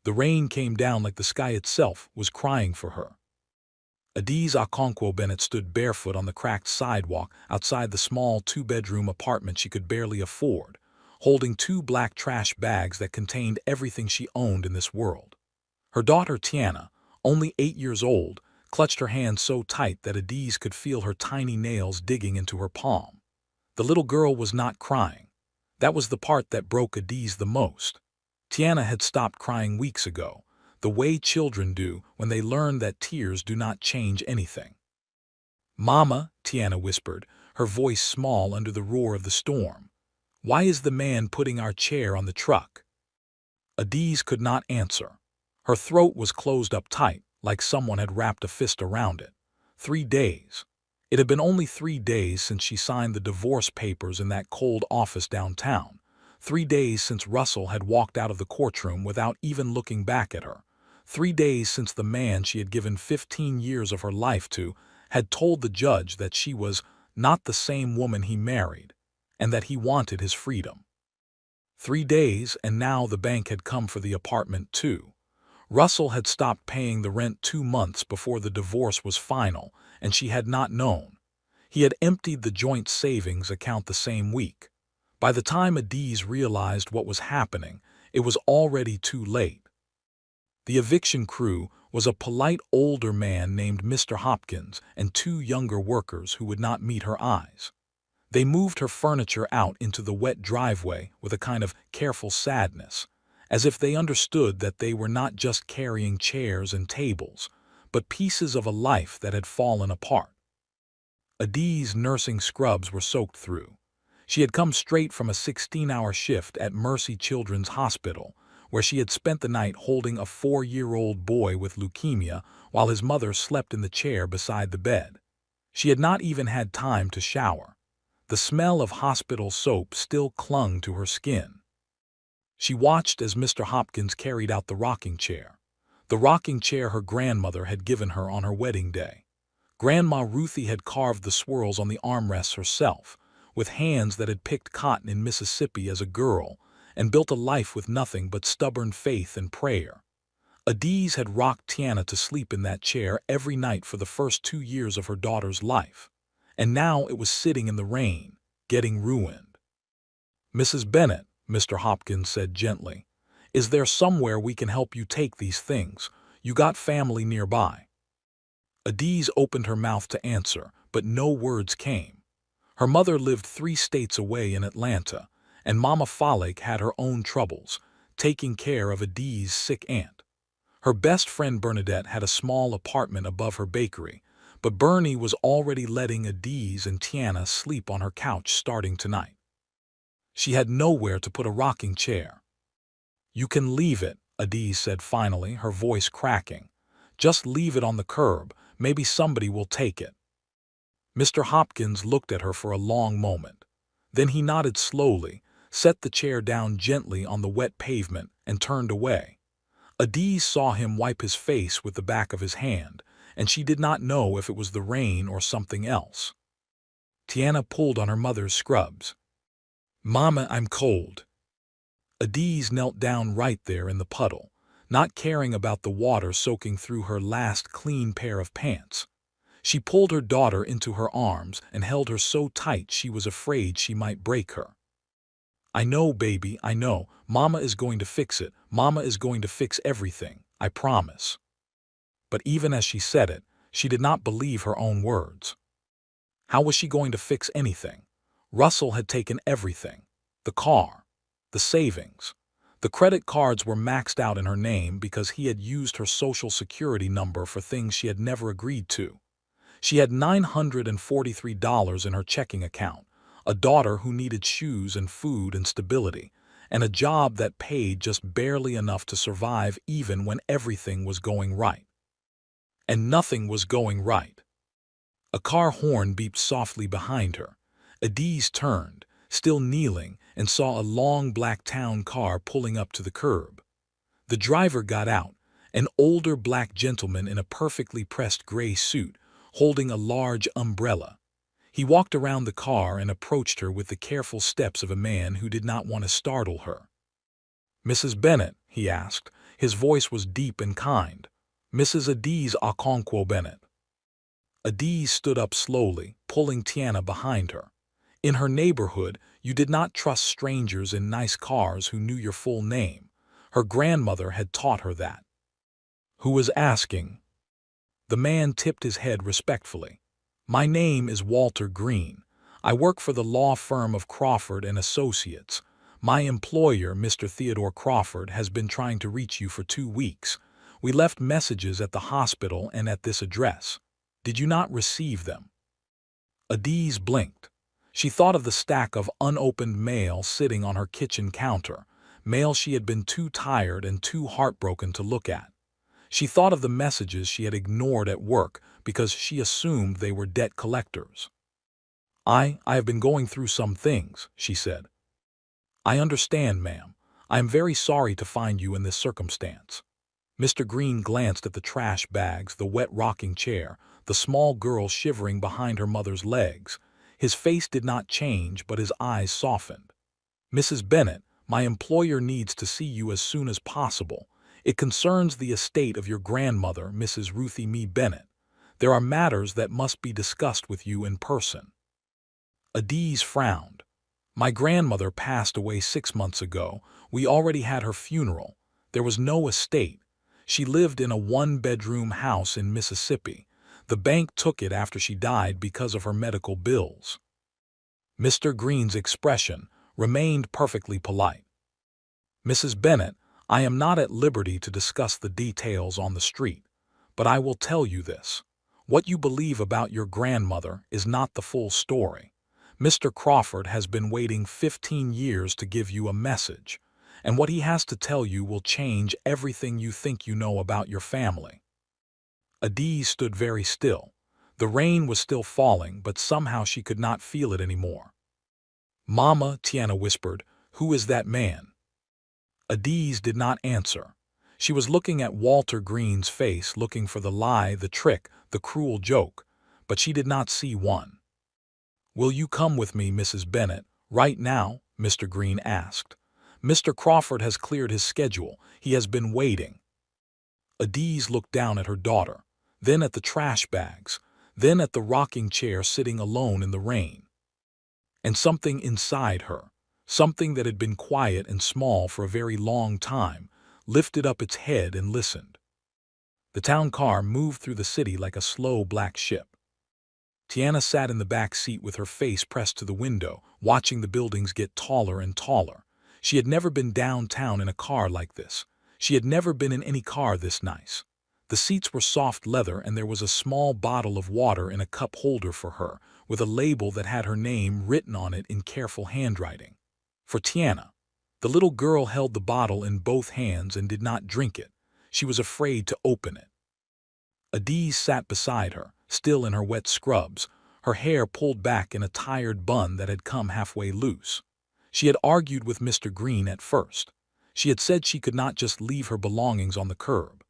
The rain came down like the sky itself was crying for her. Adiz Okonkwo Bennett stood barefoot on the cracked sidewalk outside the small two-bedroom apartment she could barely afford, holding two black trash bags that contained everything she owned in this world. Her daughter Tiana, only 8 years old, clutched her hand so tight that Adiz could feel her tiny nails digging into her palm. The little girl was not crying. That was the part that broke Adiz the most. Tiana had stopped crying weeks ago, the way children do when they learn that tears do not change anything. "Mama," Tiana whispered, her voice small under the roar of the storm. "Why is the man putting our chair on the truck?" Adiz could not answer. Her throat was closed up tight, like someone had wrapped a fist around it. 3 days. It had been only 3 days since she signed the divorce papers in that cold office downtown. 3 days since Russell had walked out of the courtroom without even looking back at her. 3 days since the man she had given 15 years of her life to had told the judge that she was not the same woman he married, and that he wanted his freedom. 3 days, and now the bank had come for the apartment too. Russell had stopped paying the rent 2 months before the divorce was final, and she had not known. He had emptied the joint savings account the same week. By the time Adiz realized what was happening, it was already too late. The eviction crew was a polite older man named Mr. Hopkins and 2 younger workers who would not meet her eyes. They moved her furniture out into the wet driveway with a kind of careful sadness, as if they understood that they were not just carrying chairs and tables, but pieces of a life that had fallen apart. Adiz's nursing scrubs were soaked through. She had come straight from a 16-hour shift at Mercy Children's Hospital, where she had spent the night holding a 4-year-old boy with leukemia while his mother slept in the chair beside the bed. She had not even had time to shower. The smell of hospital soap still clung to her skin. She watched as Mr. Hopkins carried out the rocking chair her grandmother had given her on her wedding day. Grandma Ruthie had carved the swirls on the armrests herself, with hands that had picked cotton in Mississippi as a girl, and built a life with nothing but stubborn faith and prayer. Adiz had rocked Tiana to sleep in that chair every night for the first 2 years of her daughter's life, and now it was sitting in the rain, getting ruined. "Mrs. Bennett," Mr. Hopkins said gently, "is there somewhere we can help you take these things? You got family nearby?" Adiz opened her mouth to answer, but no words came. Her mother lived 3 states away in Atlanta, and Mama Falek had her own troubles, taking care of Adiz's sick aunt. Her best friend Bernadette had a small apartment above her bakery, but Bernie was already letting Adiz and Tiana sleep on her couch starting tonight. She had nowhere to put a rocking chair. "You can leave it," Adiz said finally, her voice cracking. "Just leave it on the curb. Maybe somebody will take it." Mr. Hopkins looked at her for a long moment. Then he nodded slowly, set the chair down gently on the wet pavement, and turned away. Adiz saw him wipe his face with the back of his hand, and she did not know if it was the rain or something else. Tiana pulled on her mother's scrubs. "Mama, I'm cold." Adiz knelt down right there in the puddle, not caring about the water soaking through her last clean pair of pants. She pulled her daughter into her arms and held her so tight she was afraid she might break her. "I know, baby, I know. Mama is going to fix it. Mama is going to fix everything, I promise." But even as she said it, she did not believe her own words. How was she going to fix anything? Russell had taken everything. The car, the savings. The credit cards were maxed out in her name because he had used her social security number for things she had never agreed to. She had $943 in her checking account, a daughter who needed shoes and food and stability, and a job that paid just barely enough to survive even when everything was going right. And nothing was going right. A car horn beeped softly behind her. Adiz turned, still kneeling, and saw a long black town car pulling up to the curb. The driver got out, an older black gentleman in a perfectly pressed gray suit, holding a large umbrella. He walked around the car and approached her with the careful steps of a man who did not want to startle her. "Mrs. Bennett," he asked, His voice was deep and kind. "Mrs. Adiz Okonkwo Bennett." Adiz stood up slowly, pulling Tiana behind her. "In her neighborhood, you did not trust strangers in nice cars who knew your full name. Her grandmother had taught her that." "Who was asking?" The man tipped his head respectfully. "My name is Walter Green. I work for the law firm of Crawford and Associates. My employer, Mr. Theodore Crawford, has been trying to reach you for 2 weeks. We left messages at the hospital and at this address. Did you not receive them?" Adiz blinked. She thought of the stack of unopened mail sitting on her kitchen counter, mail she had been too tired and too heartbroken to look at. She thought of the messages she had ignored at work because she assumed they were debt collectors. I have been going through some things," she said. "I understand, ma'am. I am very sorry to find you in this circumstance." Mr. Green glanced at the trash bags, the wet rocking chair, the small girl shivering behind her mother's legs. His face did not change, but his eyes softened. "Mrs. Bennett, my employer needs to see you as soon as possible. It concerns the estate of your grandmother, Mrs. Ruthie Me Bennett. There are matters that must be discussed with you in person." Adiz frowned. "My grandmother passed away 6 months ago. We already had her funeral. There was no estate. She lived in a 1-bedroom house in Mississippi. The bank took it after she died because of her medical bills." Mr. Green's expression remained perfectly polite. "Mrs. Bennett, I am not at liberty to discuss the details on the street, but I will tell you this. What you believe about your grandmother is not the full story. Mr. Crawford has been waiting 15 years to give you a message, and what he has to tell you will change everything you think you know about your family." Adiz stood very still. The rain was still falling, but somehow she could not feel it anymore. "Mama," Tiana whispered, "who is that man?" Adiz did not answer. She was looking at Walter Green's face, looking for the lie, the trick, the cruel joke, but she did not see one. "Will you come with me, Mrs. Bennett, right now?" Mr. Green asked. "Mr. Crawford has cleared his schedule. He has been waiting." Adiz looked down at her daughter, then at the trash bags, then at the rocking chair sitting alone in the rain. And something inside her, something that had been quiet and small for a very long time, lifted up its head and listened. The town car moved through the city like a slow black ship. Tiana sat in the back seat with her face pressed to the window, watching the buildings get taller and taller. She had never been downtown in a car like this. She had never been in any car this nice. The seats were soft leather, and there was a small bottle of water in a cup holder for her, with a label that had her name written on it in careful handwriting. For Tiana. The little girl held the bottle in both hands and did not drink it. She was afraid to open it. Adiz sat beside her, still in her wet scrubs, her hair pulled back in a tired bun that had come halfway loose. She had argued with Mr. Green at first. She had said she could not just leave her belongings on the curb.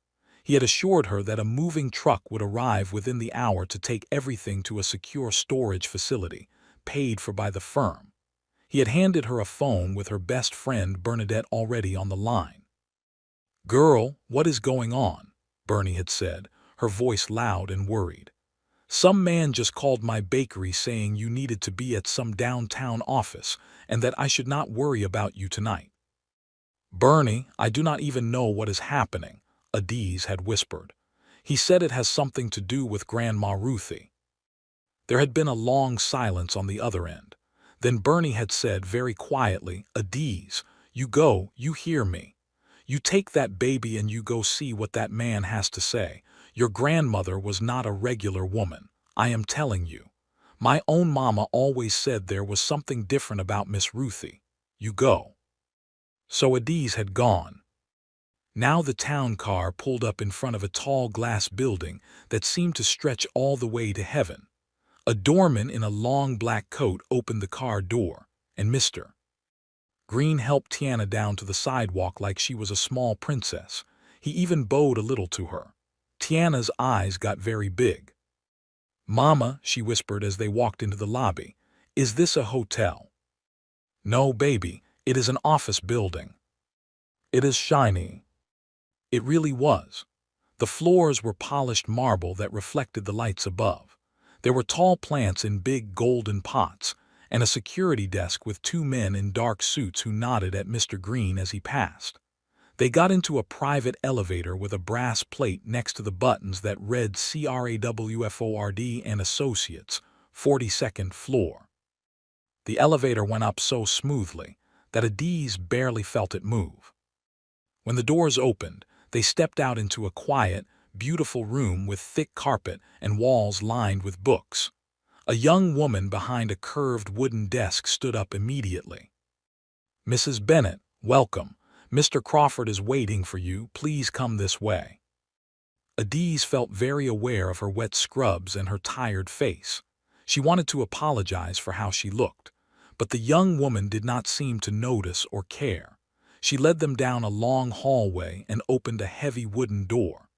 He had assured her that a moving truck would arrive within the hour to take everything to a secure storage facility, paid for by the firm. He had handed her a phone with her best friend Bernadette already on the line. "Girl, what is going on?" Bernie had said, her voice loud and worried. "Some man just called my bakery saying you needed to be at some downtown office and that I should not worry about you tonight." "Bernie, I do not even know what is happening," Adiz had whispered. "He said it has something to do with Grandma Ruthie." There had been a long silence on the other end. Then Bernie had said very quietly, "Adiz, you go, you hear me. You take that baby and you go see what that man has to say. Your grandmother was not a regular woman, I am telling you. My own mama always said there was something different about Miss Ruthie. You go." So Adiz had gone. Now the town car pulled up in front of a tall glass building that seemed to stretch all the way to heaven. A doorman in a long black coat opened the car door, and Mr. Green helped Tiana down to the sidewalk like she was a small princess. He even bowed a little to her. Tiana's eyes got very big. "Mama," she whispered as they walked into the lobby, "is this a hotel?" "No, baby, it is an office building. It is shiny." It really was. The floors were polished marble that reflected the lights above. There were tall plants in big golden pots, and a security desk with two men in dark suits who nodded at Mr. Green as he passed. They got into a private elevator with a brass plate next to the buttons that read CRAWFORD and Associates, 42nd floor. The elevator went up so smoothly that Adiz barely felt it move. When the doors opened, they stepped out into a quiet, beautiful room with thick carpet and walls lined with books. A young woman behind a curved wooden desk stood up immediately. "Mrs. Bennet, welcome. Mr. Crawford is waiting for you. Please come this way." Adiz felt very aware of her wet scrubs and her tired face. She wanted to apologize for how she looked, but the young woman did not seem to notice or care. She led them down a long hallway and opened a heavy wooden door.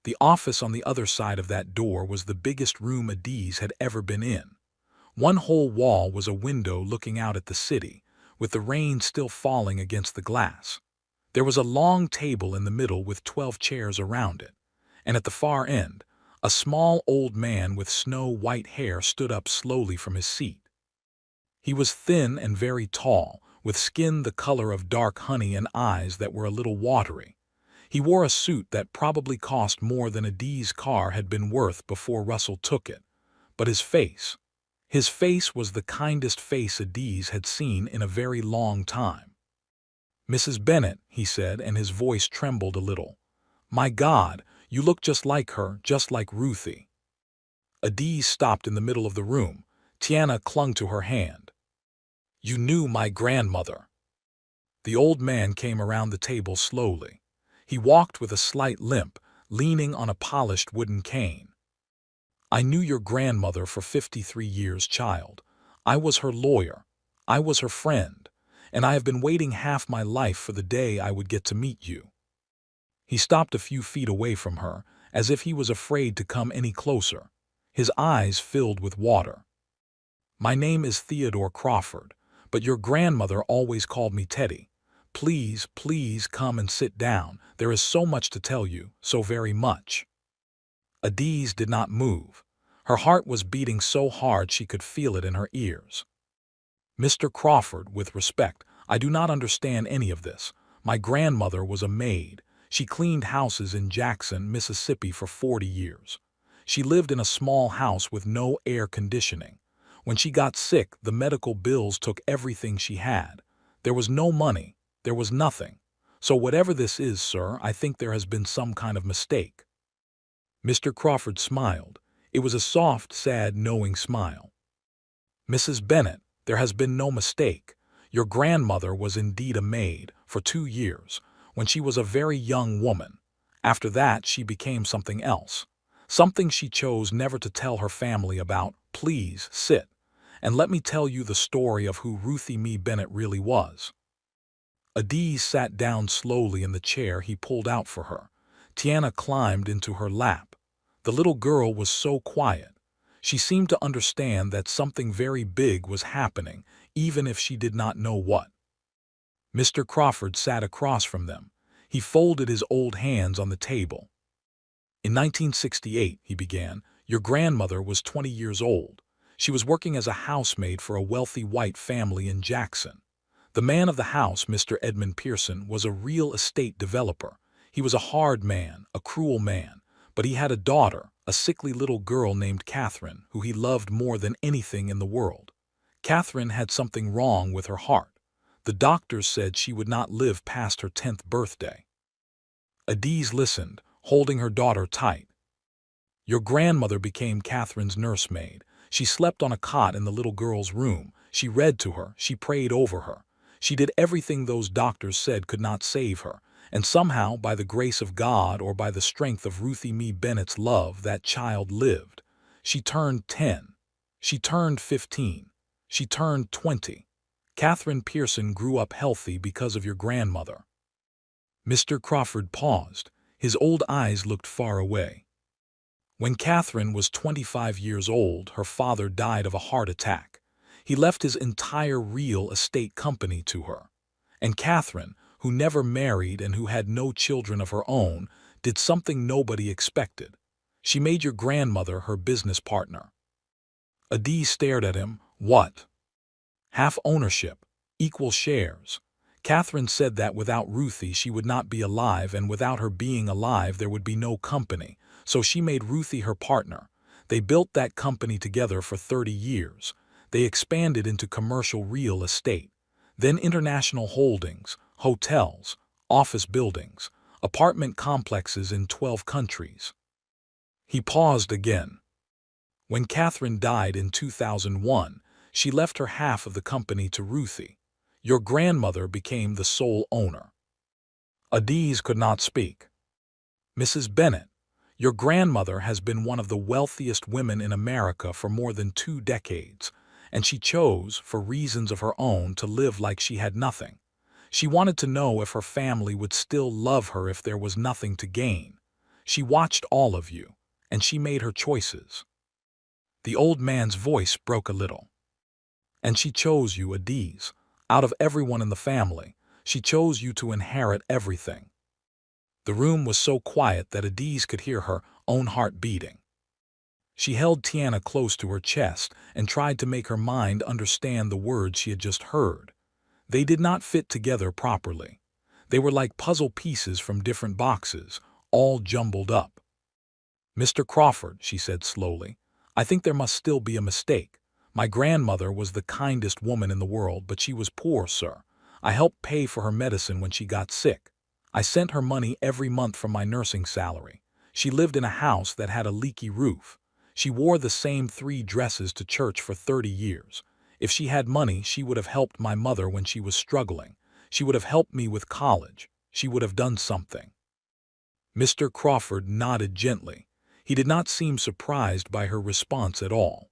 The office on the other side of that door was the biggest room Adiz had ever been in. One whole wall was a window looking out at the city, with the rain still falling against the glass. There was a long table in the middle with 12 chairs around it, and at the far end, a small old man with snow-white hair stood up slowly from his seat. He was thin and very tall, with skin the color of dark honey and eyes that were a little watery. He wore a suit that probably cost more than Adiz's car had been worth before Russell took it. But his face was the kindest face Adiz had seen in a very long time. "Mrs. Bennet," he said, and his voice trembled a little. "My God, you look just like her, just like Ruthie." Adiz stopped in the middle of the room. Tiana clung to her hand. "You knew my grandmother." The old man came around the table slowly. He walked with a slight limp, leaning on a polished wooden cane. "I knew your grandmother for 53 years, child. I was her lawyer. I was her friend. And I have been waiting half my life for the day I would get to meet you." He stopped a few feet away from her, as if he was afraid to come any closer. His eyes filled with water. "My name is Theodore Crawford, but your grandmother always called me Teddy. Please, please come and sit down. There is so much to tell you, so very much." Adiz did not move. Her heart was beating so hard she could feel it in her ears. "Mr. Crawford, with respect, I do not understand any of this. My grandmother was a maid. She cleaned houses in Jackson, Mississippi for 40 years. She lived in a small house with no air conditioning. When she got sick, the medical bills took everything she had. There was no money. There was nothing. So whatever this is, sir, I think there has been some kind of mistake." Mr. Crawford smiled. It was a soft, sad, knowing smile. "Mrs. Bennet, there has been no mistake. Your grandmother was indeed a maid for 2 years, when she was a very young woman. After that, she became something else. Something she chose never to tell her family about. Please, sit, and let me tell you the story of who Ruthie Mee Bennet really was." Adiz sat down slowly in the chair he pulled out for her. Tiana climbed into her lap. The little girl was so quiet. She seemed to understand that something very big was happening, even if she did not know what. Mr. Crawford sat across from them. He folded his old hands on the table. "In 1968, he began, your grandmother was 20 years old. She was working as a housemaid for a wealthy white family in Jackson. The man of the house, Mr. Edmund Pearson, was a real estate developer. He was a hard man, a cruel man, but he had a daughter, a sickly little girl named Catherine, who he loved more than anything in the world. Catherine had something wrong with her heart. The doctors said she would not live past her 10th birthday." Adiz listened, holding her daughter tight. "Your grandmother became Catherine's nursemaid. She slept on a cot in the little girl's room. She read to her. She prayed over her. She did everything those doctors said could not save her, and somehow, by the grace of God or by the strength of Ruthie Mee Bennet's love, that child lived. She turned 10. She turned 15. She turned 20. Catherine Pearson grew up healthy because of your grandmother." Mr. Crawford paused. His old eyes looked far away. "When Catherine was 25 years old, her father died of a heart attack. He left his entire real estate company to her. And Catherine, who never married and who had no children of her own, did something nobody expected. She made your grandmother her business partner. Adi stared at him. What? Half ownership, equal shares. Catherine said that without Ruthie she would not be alive, and without her being alive there would be no company, so she made Ruthie her partner. They built that company together for 30 years. They expanded into commercial real estate, then international holdings, hotels, office buildings, apartment complexes in 12 countries. He paused again. When Catherine died in 2001, she left her half of the company to Ruthie. Your grandmother became the sole owner. Adiz could not speak. Mrs. Bennet, your grandmother has been one of the wealthiest women in America for more than 2 decades, and she chose, for reasons of her own, to live like she had nothing. She wanted to know if her family would still love her if there was nothing to gain. She watched all of you, and she made her choices. The old man's voice broke a little. And she chose you, Adiz. Out of everyone in the family, she chose you to inherit everything. The room was so quiet that Adiz could hear her own heart beating. She held Tiana close to her chest and tried to make her mind understand the words she had just heard. They did not fit together properly. They were like puzzle pieces from different boxes, all jumbled up. Mr. Crawford, she said slowly, I think there must still be a mistake. My grandmother was the kindest woman in the world, but she was poor, sir. I helped pay for her medicine when she got sick. I sent her money every month from my nursing salary. She lived in a house that had a leaky roof. She wore the same 3 dresses to church for 30 years. If she had money, she would have helped my mother when she was struggling. She would have helped me with college. She would have done something. Mr. Crawford nodded gently. He did not seem surprised by her response at all.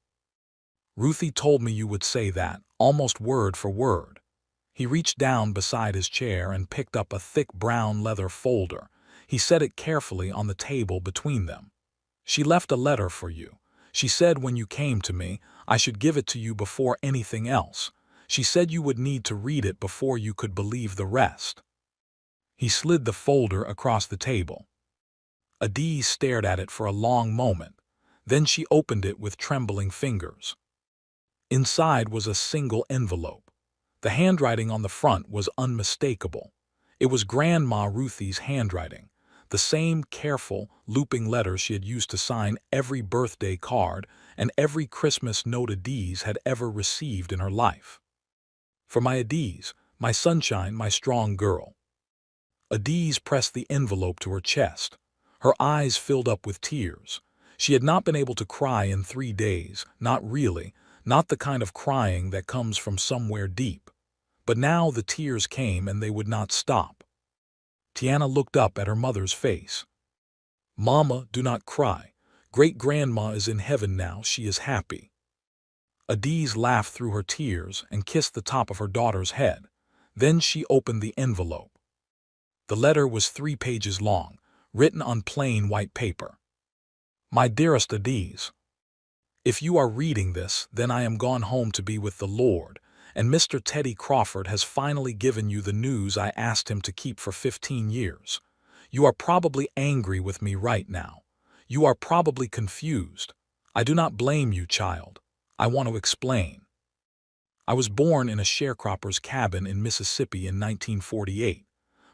Ruthie told me you would say that, almost word for word. He reached down beside his chair and picked up a thick brown leather folder. He set it carefully on the table between them. She left a letter for you. She said when you came to me, I should give it to you before anything else. She said you would need to read it before you could believe the rest. He slid the folder across the table. Adiz stared at it for a long moment. Then she opened it with trembling fingers. Inside was a single envelope. The handwriting on the front was unmistakable. It was Grandma Ruthie's handwriting, the same careful, looping letters she had used to sign every birthday card and every Christmas note Adiz had ever received in her life. For my Adiz, my sunshine, my strong girl. Adiz pressed the envelope to her chest. Her eyes filled up with tears. She had not been able to cry in 3 days, not really, not the kind of crying that comes from somewhere deep. But now the tears came and they would not stop. Tiana looked up at her mother's face. Mama, do not cry. Great-grandma is in heaven now, she is happy. Adiz laughed through her tears and kissed the top of her daughter's head. Then she opened the envelope. The letter was 3 pages long, written on plain white paper. My dearest Adiz, if you are reading this, then I am gone home to be with the Lord, and Mr. Teddy Crawford has finally given you the news I asked him to keep for 15 years. You are probably angry with me right now. You are probably confused. I do not blame you, child. I want to explain. I was born in a sharecropper's cabin in Mississippi in 1948.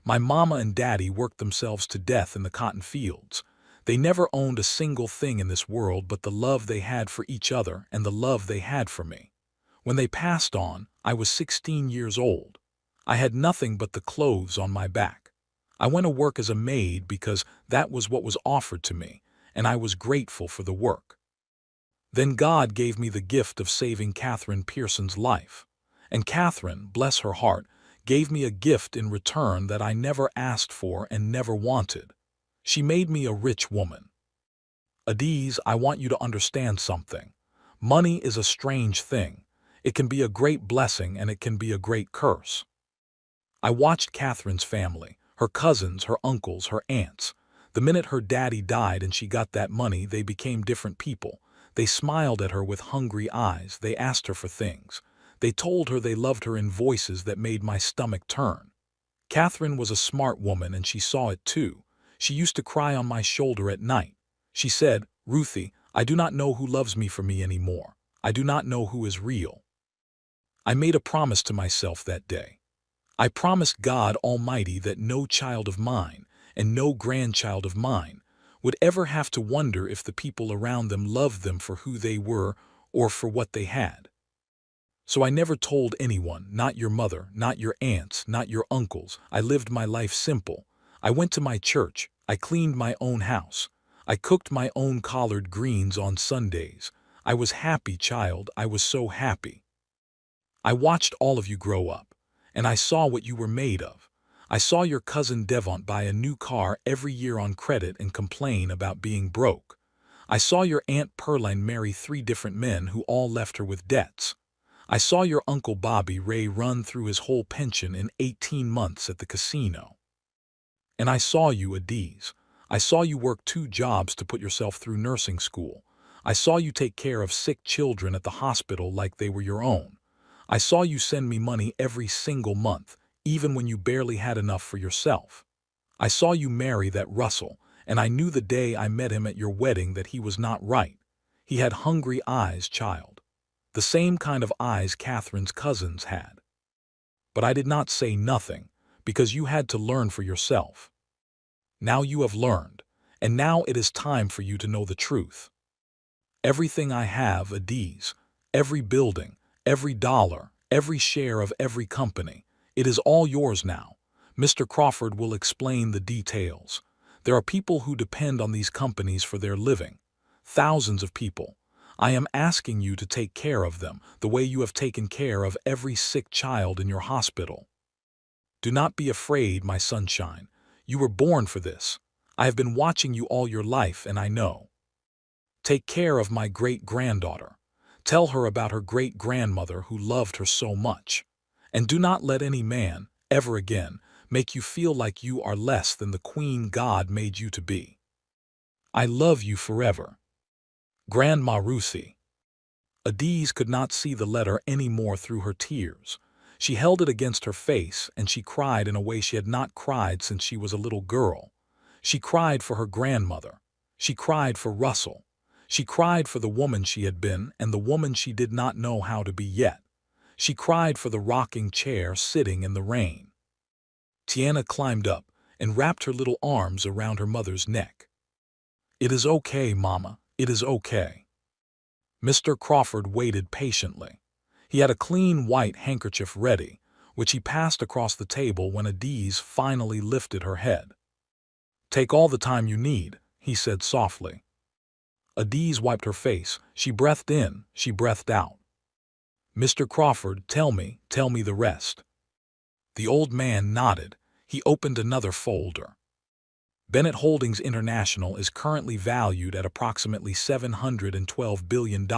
My mama and daddy worked themselves to death in the cotton fields. They never owned a single thing in this world but the love they had for each other and the love they had for me. When they passed on, I was 16 years old. I had nothing but the clothes on my back. I went to work as a maid because that was what was offered to me, and I was grateful for the work. Then God gave me the gift of saving Catherine Pearson's life. And Catherine, bless her heart, gave me a gift in return that I never asked for and never wanted. She made me a rich woman. Adiz, I want you to understand something. Money is a strange thing. It can be a great blessing and it can be a great curse. I watched Catherine's family, her cousins, her uncles, her aunts. The minute her daddy died and she got that money, they became different people. They smiled at her with hungry eyes. They asked her for things. They told her they loved her in voices that made my stomach turn. Catherine was a smart woman and she saw it too. She used to cry on my shoulder at night. She said, "Ruthie, I do not know who loves me for me anymore. I do not know who is real." I made a promise to myself that day. I promised God Almighty that no child of mine, and no grandchild of mine, would ever have to wonder if the people around them loved them for who they were or for what they had. So I never told anyone, not your mother, not your aunts, not your uncles. I lived my life simple. I went to my church. I cleaned my own house. I cooked my own collard greens on Sundays. I was happy, child. I was so happy. I watched all of you grow up, and I saw what you were made of. I saw your cousin Devont buy a new car every year on credit and complain about being broke. I saw your Aunt Pearline marry 3 different men who all left her with debts. I saw your Uncle Bobby Ray run through his whole pension in 18 months at the casino. And I saw you, Adiz. I saw you work 2 jobs to put yourself through nursing school. I saw you take care of sick children at the hospital like they were your own. I saw you send me money every single month, even when you barely had enough for yourself. I saw you marry that Russell, and I knew the day I met him at your wedding that he was not right. He had hungry eyes, child. The same kind of eyes Catherine's cousins had. But I did not say nothing, because you had to learn for yourself. Now you have learned, and now it is time for you to know the truth. Everything I have, Adiz, every building, every dollar, every share of every company, it is all yours now. Mr. Crawford will explain the details. There are people who depend on these companies for their living. Thousands of people. I am asking you to take care of them the way you have taken care of every sick child in your hospital. Do not be afraid, my sunshine. You were born for this. I have been watching you all your life, and I know. Take care of my great-granddaughter. Tell her about her great-grandmother who loved her so much. And do not let any man, ever again, make you feel like you are less than the queen God made you to be. I love you forever. Grandma Ruthie. Adiz could not see the letter any more through her tears. She held it against her face, and she cried in a way she had not cried since she was a little girl. She cried for her grandmother. She cried for Russell. She cried for the woman she had been and the woman she did not know how to be yet. She cried for the rocking chair sitting in the rain. Tiana climbed up and wrapped her little arms around her mother's neck. "It is okay, Mama. It is okay." Mr. Crawford waited patiently. He had a clean white handkerchief ready, which he passed across the table when Adiz finally lifted her head. "Take all the time you need," he said softly. Adiz wiped her face. She breathed in, she breathed out. "Mr. Crawford, tell me the rest." The old man nodded. He opened another folder. Bennett Holdings International is currently valued at approximately $712 billion.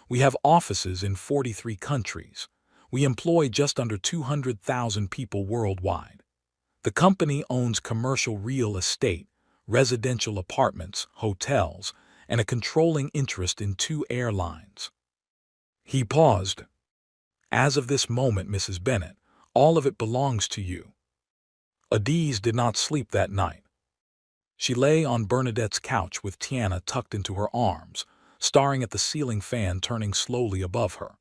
We have offices in 43 countries. We employ just under 200,000 people worldwide. The company owns commercial real estate, residential apartments, hotels, and a controlling interest in 2 airlines. He paused. "As of this moment, Mrs. Bennett, all of it belongs to you." Adiz did not sleep that night. She lay on Bernadette's couch with Tiana tucked into her arms, staring at the ceiling fan turning slowly above her.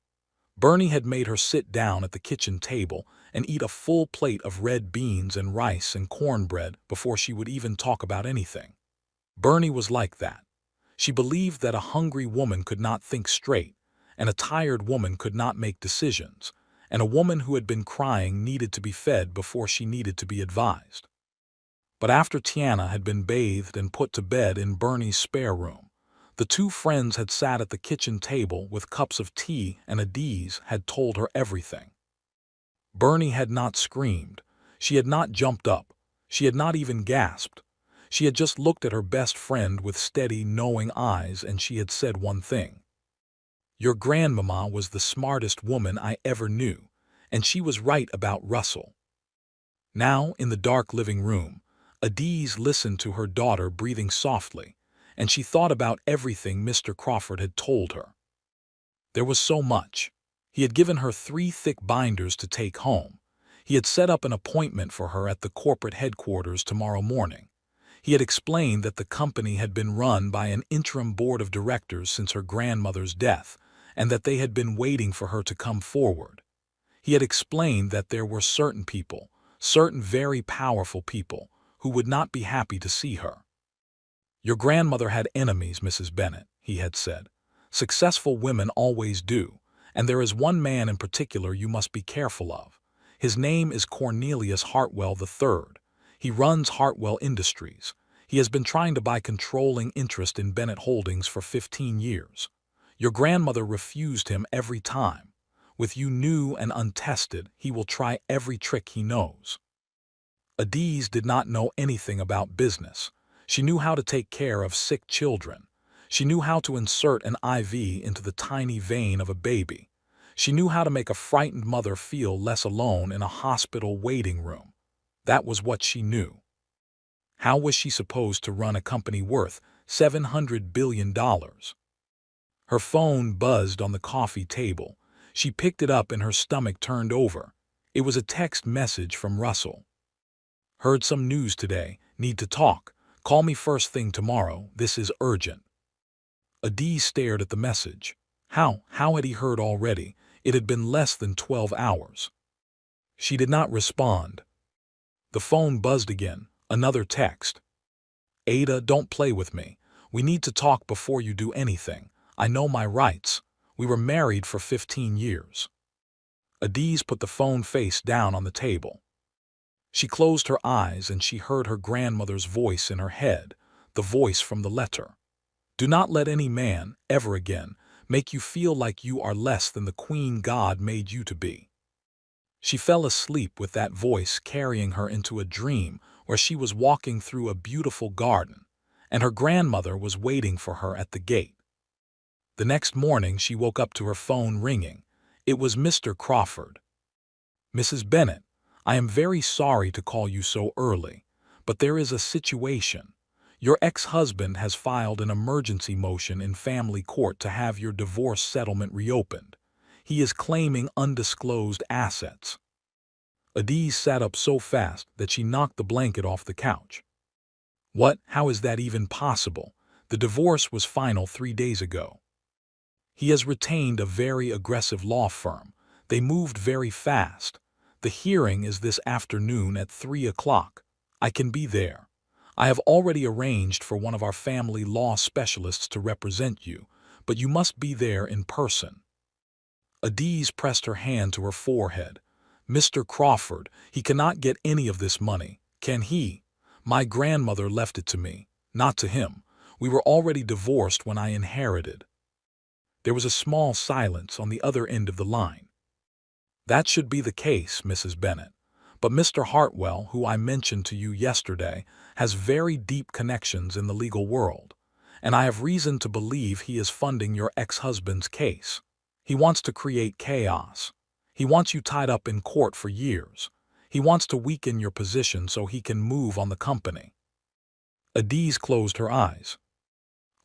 Bernie had made her sit down at the kitchen table and eat a full plate of red beans and rice and cornbread before she would even talk about anything. Bernie was like that. She believed that a hungry woman could not think straight, and a tired woman could not make decisions, and a woman who had been crying needed to be fed before she needed to be advised. But after Tiana had been bathed and put to bed in Bernie's spare room, the 2 friends had sat at the kitchen table with cups of tea and Adiz had told her everything. Bernie had not screamed. She had not jumped up. She had not even gasped. She had just looked at her best friend with steady, knowing eyes, and she had said one thing. "Your grandmama was the smartest woman I ever knew, and she was right about Russell." Now, in the dark living room, Adiz listened to her daughter breathing softly, and she thought about everything Mr. Crawford had told her. There was so much. He had given her 3 thick binders to take home. He had set up an appointment for her at the corporate headquarters tomorrow morning. He had explained that the company had been run by an interim board of directors since her grandmother's death, and that they had been waiting for her to come forward. He had explained that there were certain people, certain very powerful people, who would not be happy to see her. "Your grandmother had enemies, Mrs. Bennet," he had said. "Successful women always do, and there is one man in particular you must be careful of. His name is Cornelius Hartwell III. He runs Hartwell Industries. He has been trying to buy controlling interest in Bennett Holdings for 15 years. Your grandmother refused him every time. With you new and untested, he will try every trick he knows." Adiz did not know anything about business. She knew how to take care of sick children. She knew how to insert an IV into the tiny vein of a baby. She knew how to make a frightened mother feel less alone in a hospital waiting room. That was what she knew. How was she supposed to run a company worth $700 billion? Her phone buzzed on the coffee table. She picked it up and her stomach turned over. It was a text message from Russell. "Heard some news today. Need to talk. Call me first thing tomorrow. This is urgent." Adiz stared at the message. How had he heard already? It had been less than 12 hours. She did not respond. The phone buzzed again. Another text. "Ada, don't play with me. We need to talk before you do anything. I know my rights. We were married for 15 years. Adiz put the phone face down on the table. She closed her eyes and she heard her grandmother's voice in her head, the voice from the letter. "Do not let any man, ever again, make you feel like you are less than the queen God made you to be." She fell asleep with that voice carrying her into a dream where she was walking through a beautiful garden, and her grandmother was waiting for her at the gate. The next morning she woke up to her phone ringing. It was Mr. Crawford. "Mrs. Bennet, I am very sorry to call you so early, but there is a situation. Your ex-husband has filed an emergency motion in family court to have your divorce settlement reopened. He is claiming undisclosed assets." Adiz sat up so fast that she knocked the blanket off the couch. "What? How is that even possible? The divorce was final 3 days ago." "He has retained a very aggressive law firm. They moved very fast. The hearing is this afternoon at 3 o'clock. I can be there. I have already arranged for one of our family law specialists to represent you, but you must be there in person." Adiz pressed her hand to her forehead. "Mr. Crawford, he cannot get any of this money, can he? My grandmother left it to me, not to him. We were already divorced when I inherited." There was a small silence on the other end of the line. "That should be the case, Mrs. Bennet. But Mr. Hartwell, who I mentioned to you yesterday, has very deep connections in the legal world, and I have reason to believe he is funding your ex-husband's case. He wants to create chaos. He wants you tied up in court for years. He wants to weaken your position so he can move on the company." Adiz closed her eyes.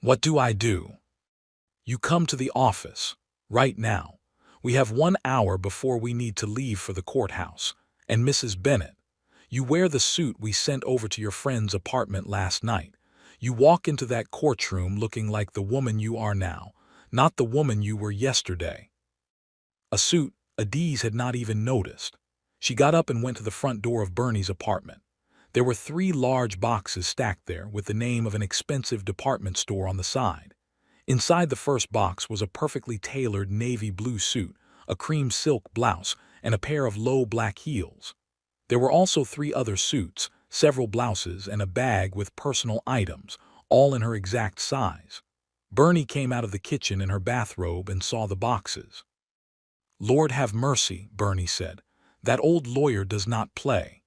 "What do I do?" "You come to the office, right now. We have 1 hour before we need to leave for the courthouse. And Mrs. Bennet, you wear the suit we sent over to your friend's apartment last night. You walk into that courtroom looking like the woman you are now, not the woman you were yesterday." A suit Adiz had not even noticed. She got up and went to the front door of Bernie's apartment. There were 3 large boxes stacked there with the name of an expensive department store on the side. Inside the first box was a perfectly tailored navy blue suit, a cream silk blouse, and a pair of low black heels. There were also 3 other suits, several blouses, and a bag with personal items, all in her exact size. Bernie came out of the kitchen in her bathrobe and saw the boxes. "Lord have mercy," Bernie said. "That old lawyer does not play."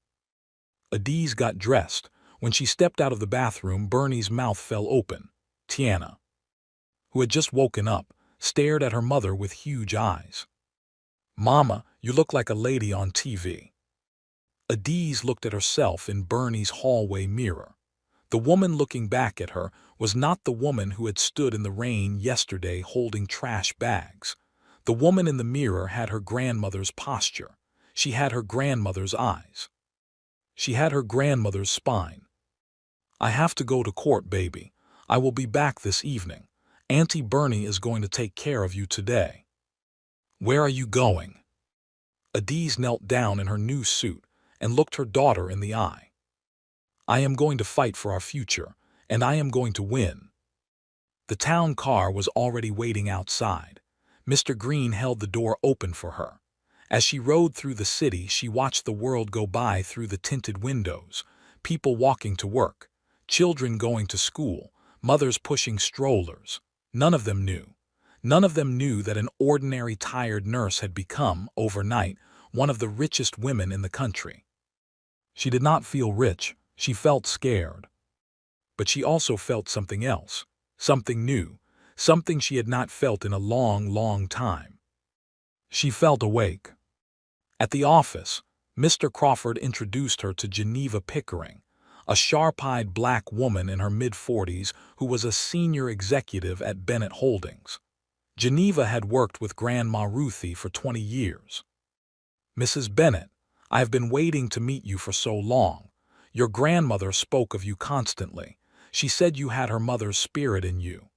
Adiz got dressed. When she stepped out of the bathroom, Bernie's mouth fell open. Tiana, who had just woken up, stared at her mother with huge eyes. "Mama, you look like a lady on TV." Adiz looked at herself in Bernie's hallway mirror. The woman looking back at her was not the woman who had stood in the rain yesterday holding trash bags. The woman in the mirror had her grandmother's posture. She had her grandmother's eyes. She had her grandmother's spine. "I have to go to court, baby. I will be back this evening. Auntie Bernie is going to take care of you today." "Where are you going?" Adiz knelt down in her new suit and looked her daughter in the eye. "I am going to fight for our future, and I am going to win." The town car was already waiting outside. Mr. Green held the door open for her. As she rode through the city, she watched the world go by through the tinted windows, people walking to work, children going to school, mothers pushing strollers. None of them knew. None of them knew that an ordinary tired nurse had become, overnight, one of the richest women in the country. She did not feel rich, she felt scared. But she also felt something else, something new, something she had not felt in a long, long time. She felt awake. At the office, Mr. Crawford introduced her to Geneva Pickering, a sharp-eyed black woman in her mid-40s who was a senior executive at Bennett Holdings. Geneva had worked with Grandma Ruthie for 20 years. "Mrs. Bennett, I have been waiting to meet you for so long. Your grandmother spoke of you constantly. She said you had her mother's spirit in you."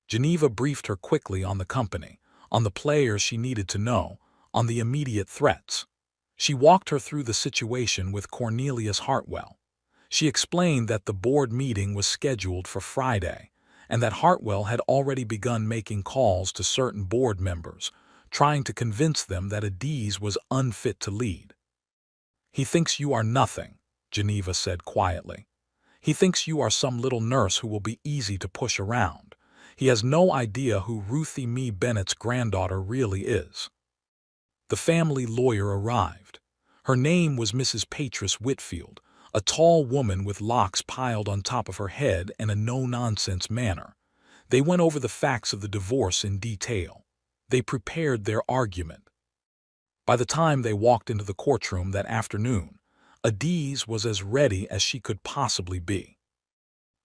Geneva briefed her quickly on the company, on the players she needed to know, on the immediate threats. She walked her through the situation with Cornelius Hartwell. She explained that the board meeting was scheduled for Friday, and that Hartwell had already begun making calls to certain board members, trying to convince them that Adiz was unfit to lead. "He thinks you are nothing," Geneva said quietly. "He thinks you are some little nurse who will be easy to push around. He has no idea who Ruthie Mee Bennett's granddaughter really is." The family lawyer arrived. Her name was Mrs. Patris Whitfield, a tall woman with locks piled on top of her head and a no-nonsense manner. They went over the facts of the divorce in detail. They prepared their argument. By the time they walked into the courtroom that afternoon, Adiz was as ready as she could possibly be.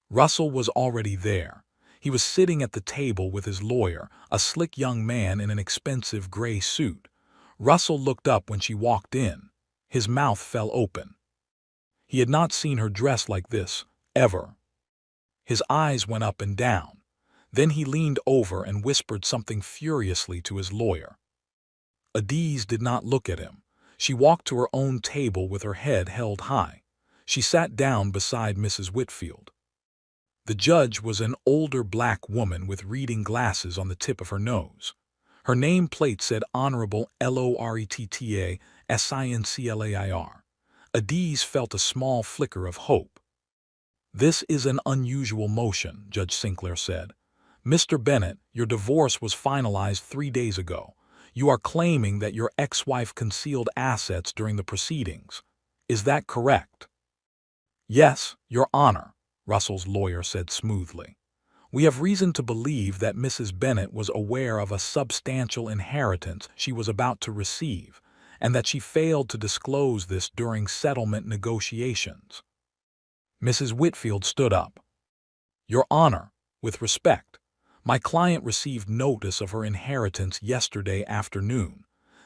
Russell was already there. He was sitting at the table with his lawyer, a slick young man in an expensive gray suit. Russell looked up when she walked in. His mouth fell open. He had not seen her dressed like this, ever. His eyes went up and down. Then he leaned over and whispered something furiously to his lawyer. Adiz did not look at him. She walked to her own table with her head held high. She sat down beside Mrs. Whitfield. The judge was an older black woman with reading glasses on the tip of her nose. Her nameplate said Honorable Loretta Sinclair. Adiz felt a small flicker of hope. "This is an unusual motion," Judge Sinclair said. "Mr. Bennett, your divorce was finalized 3 days ago. You are claiming that your ex-wife concealed assets during the proceedings. Is that correct?" "Yes, Your Honor," Russell's lawyer said smoothly. "We have reason to believe that Mrs. Bennett was aware of a substantial inheritance she was about to receive, and that she failed to disclose this during settlement negotiations." Mrs. Whitfield stood up. "Your Honor, with respect, my client received notice of her inheritance yesterday afternoon.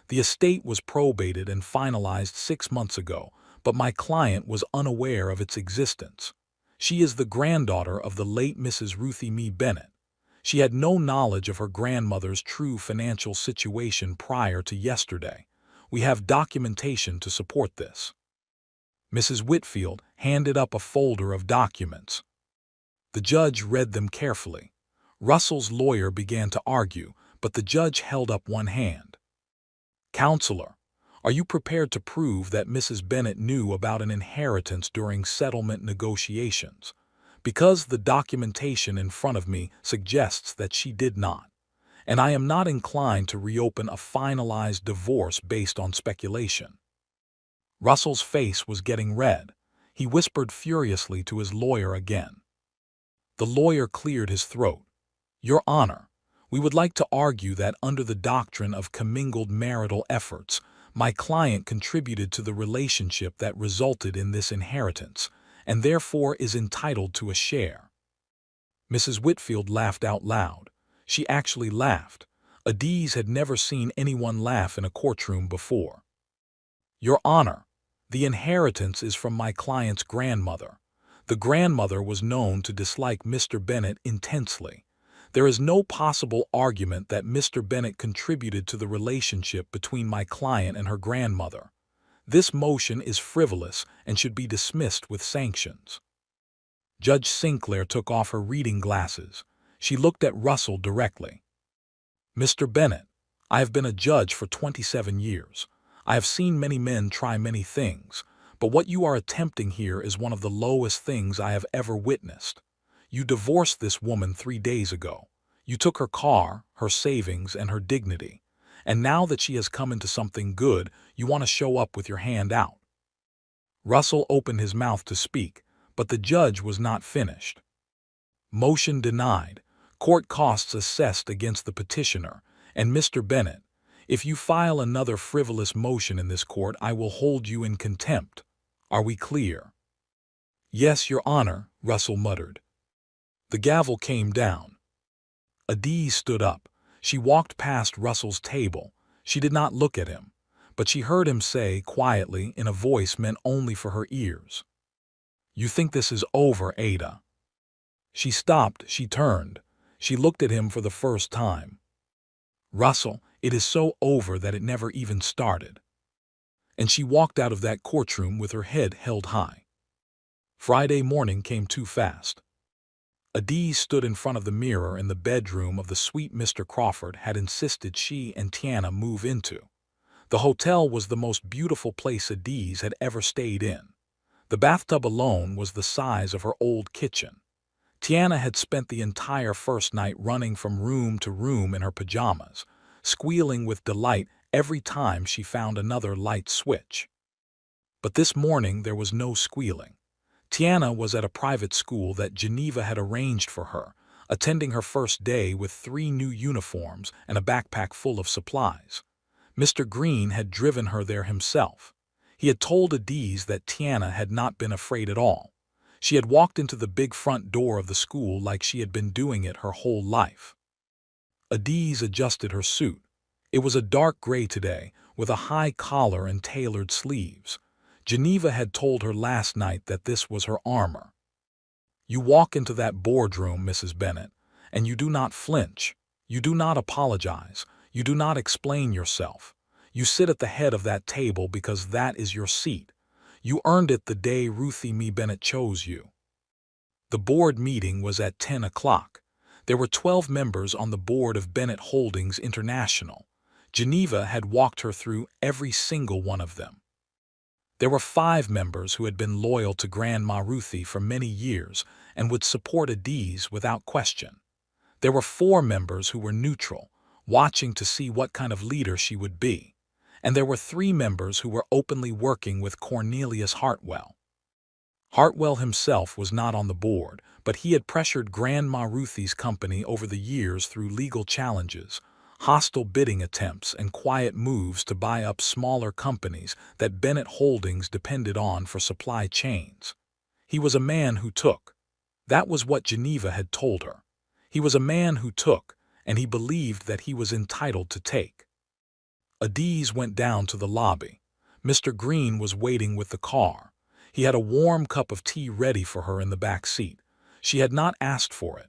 The estate was probated and finalized 6 months ago, but my client was unaware of its existence. She is the granddaughter of the late Mrs. Ruthie Mee Bennett. She had no knowledge of her grandmother's true financial situation prior to yesterday. We have documentation to support this." Mrs. Whitfield handed up a folder of documents. The judge read them carefully. Russell's lawyer began to argue, but the judge held up one hand. "Counselor, are you prepared to prove that Mrs. Bennett knew about an inheritance during settlement negotiations? Because the documentation in front of me suggests that she did not, and I am not inclined to reopen a finalized divorce based on speculation." Russell's face was getting red. He whispered furiously to his lawyer again. The lawyer cleared his throat. "Your Honor, we would like to argue that under the doctrine of commingled marital efforts, my client contributed to the relationship that resulted in this inheritance, and therefore is entitled to a share." Mrs. Whitfield laughed out loud. She actually laughed. Adiz had never seen anyone laugh in a courtroom before. Your Honor, the inheritance is from my client's grandmother. The grandmother was known to dislike Mr. Bennett intensely. There is no possible argument that Mr. Bennett contributed to the relationship between my client and her grandmother. This motion is frivolous and should be dismissed with sanctions. Judge Sinclair took off her reading glasses. She looked at Russell directly. Mr. Bennett, I have been a judge for 27 years. I have seen many men try many things, but what you are attempting here is one of the lowest things I have ever witnessed. You divorced this woman 3 days ago. You took her car, her savings, and her dignity. And now that she has come into something good, you want to show up with your hand out. Russell opened his mouth to speak, but the judge was not finished. Motion denied. Court costs assessed against the petitioner, and Mr. Bennett, if you file another frivolous motion in this court, I will hold you in contempt. Are we clear? Yes, Your Honor, Russell muttered. The gavel came down. Adiz stood up. She walked past Russell's table. She did not look at him, but she heard him say quietly in a voice meant only for her ears, "You think this is over, Ada?" She stopped, she turned. She looked at him for the first time. Russell, it is so over that it never even started. And she walked out of that courtroom with her head held high. Friday morning came too fast. Adiz stood in front of the mirror in the bedroom of the suite Mr. Crawford had insisted she and Tiana move into. The hotel was the most beautiful place Adiz had ever stayed in. The bathtub alone was the size of her old kitchen. Tiana had spent the entire first night running from room to room in her pajamas, squealing with delight every time she found another light switch. But this morning there was no squealing. Tiana was at a private school that Geneva had arranged for her, attending her first day with 3 new uniforms and a backpack full of supplies. Mr. Green had driven her there himself. He had told Adiz that Tiana had not been afraid at all. She had walked into the big front door of the school like she had been doing it her whole life. Adiz adjusted her suit. It was a dark gray today, with a high collar and tailored sleeves. Geneva had told her last night that this was her armor. You walk into that boardroom, Mrs. Bennett, and you do not flinch. You do not apologize. You do not explain yourself. You sit at the head of that table because that is your seat. You earned it the day Ruthie Mae Bennett chose you. The board meeting was at 10 o'clock. There were 12 members on the board of Bennett Holdings International. Geneva had walked her through every single one of them. There were 5 members who had been loyal to Grandma Ruthie for many years and would support Adiz without question. There were 4 members who were neutral, watching to see what kind of leader she would be. And there were 3 members who were openly working with Cornelius Hartwell. Hartwell himself was not on the board, but he had pressured Grandma Ruthie's company over the years through legal challenges, hostile bidding attempts, and quiet moves to buy up smaller companies that Bennett Holdings depended on for supply chains. He was a man who took. That was what Geneva had told her. He was a man who took, and he believed that he was entitled to take. Adiz went down to the lobby. Mr. Green was waiting with the car. He had a warm cup of tea ready for her in the back seat. She had not asked for it.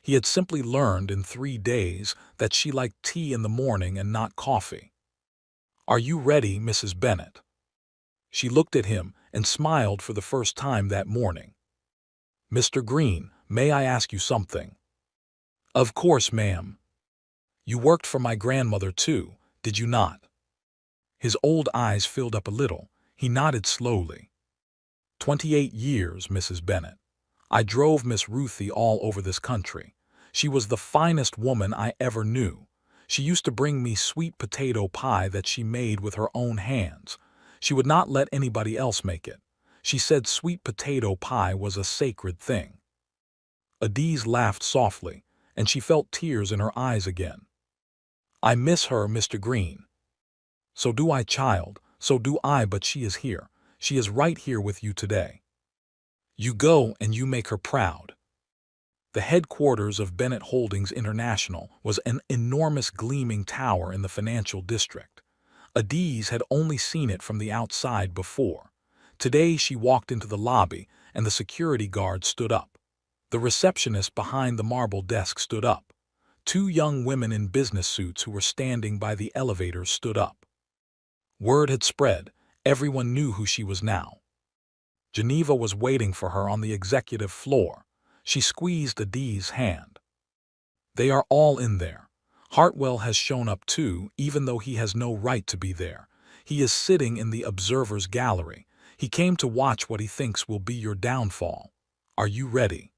He had simply learned in 3 days that she liked tea in the morning and not coffee. "Are you ready, Mrs. Bennett?" She looked at him and smiled for the first time that morning. "Mr. Green, may I ask you something?" "Of course, ma'am." "You worked for my grandmother too, did you not?" His old eyes filled up a little. He nodded slowly. 28 years, Mrs. Bennett. I drove Miss Ruthie all over this country. She was the finest woman I ever knew. She used to bring me sweet potato pie that she made with her own hands. She would not let anybody else make it. She said sweet potato pie was a sacred thing. Adiz laughed softly, and she felt tears in her eyes again. "I miss her, Mr. Green." "So do I, child, so do I, but she is here. She is right here with you today. You go and you make her proud." The headquarters of Bennett Holdings International was an enormous gleaming tower in the financial district. Adiz had only seen it from the outside before. Today she walked into the lobby, and the security guard stood up. The receptionist behind the marble desk stood up. Two young women in business suits who were standing by the elevator stood up. Word had spread. Everyone knew who she was now. Geneva was waiting for her on the executive floor. She squeezed Adiz's hand. They are all in there. Hartwell has shown up too, even though he has no right to be there. He is sitting in the observer's gallery. He came to watch what he thinks will be your downfall. Are you ready?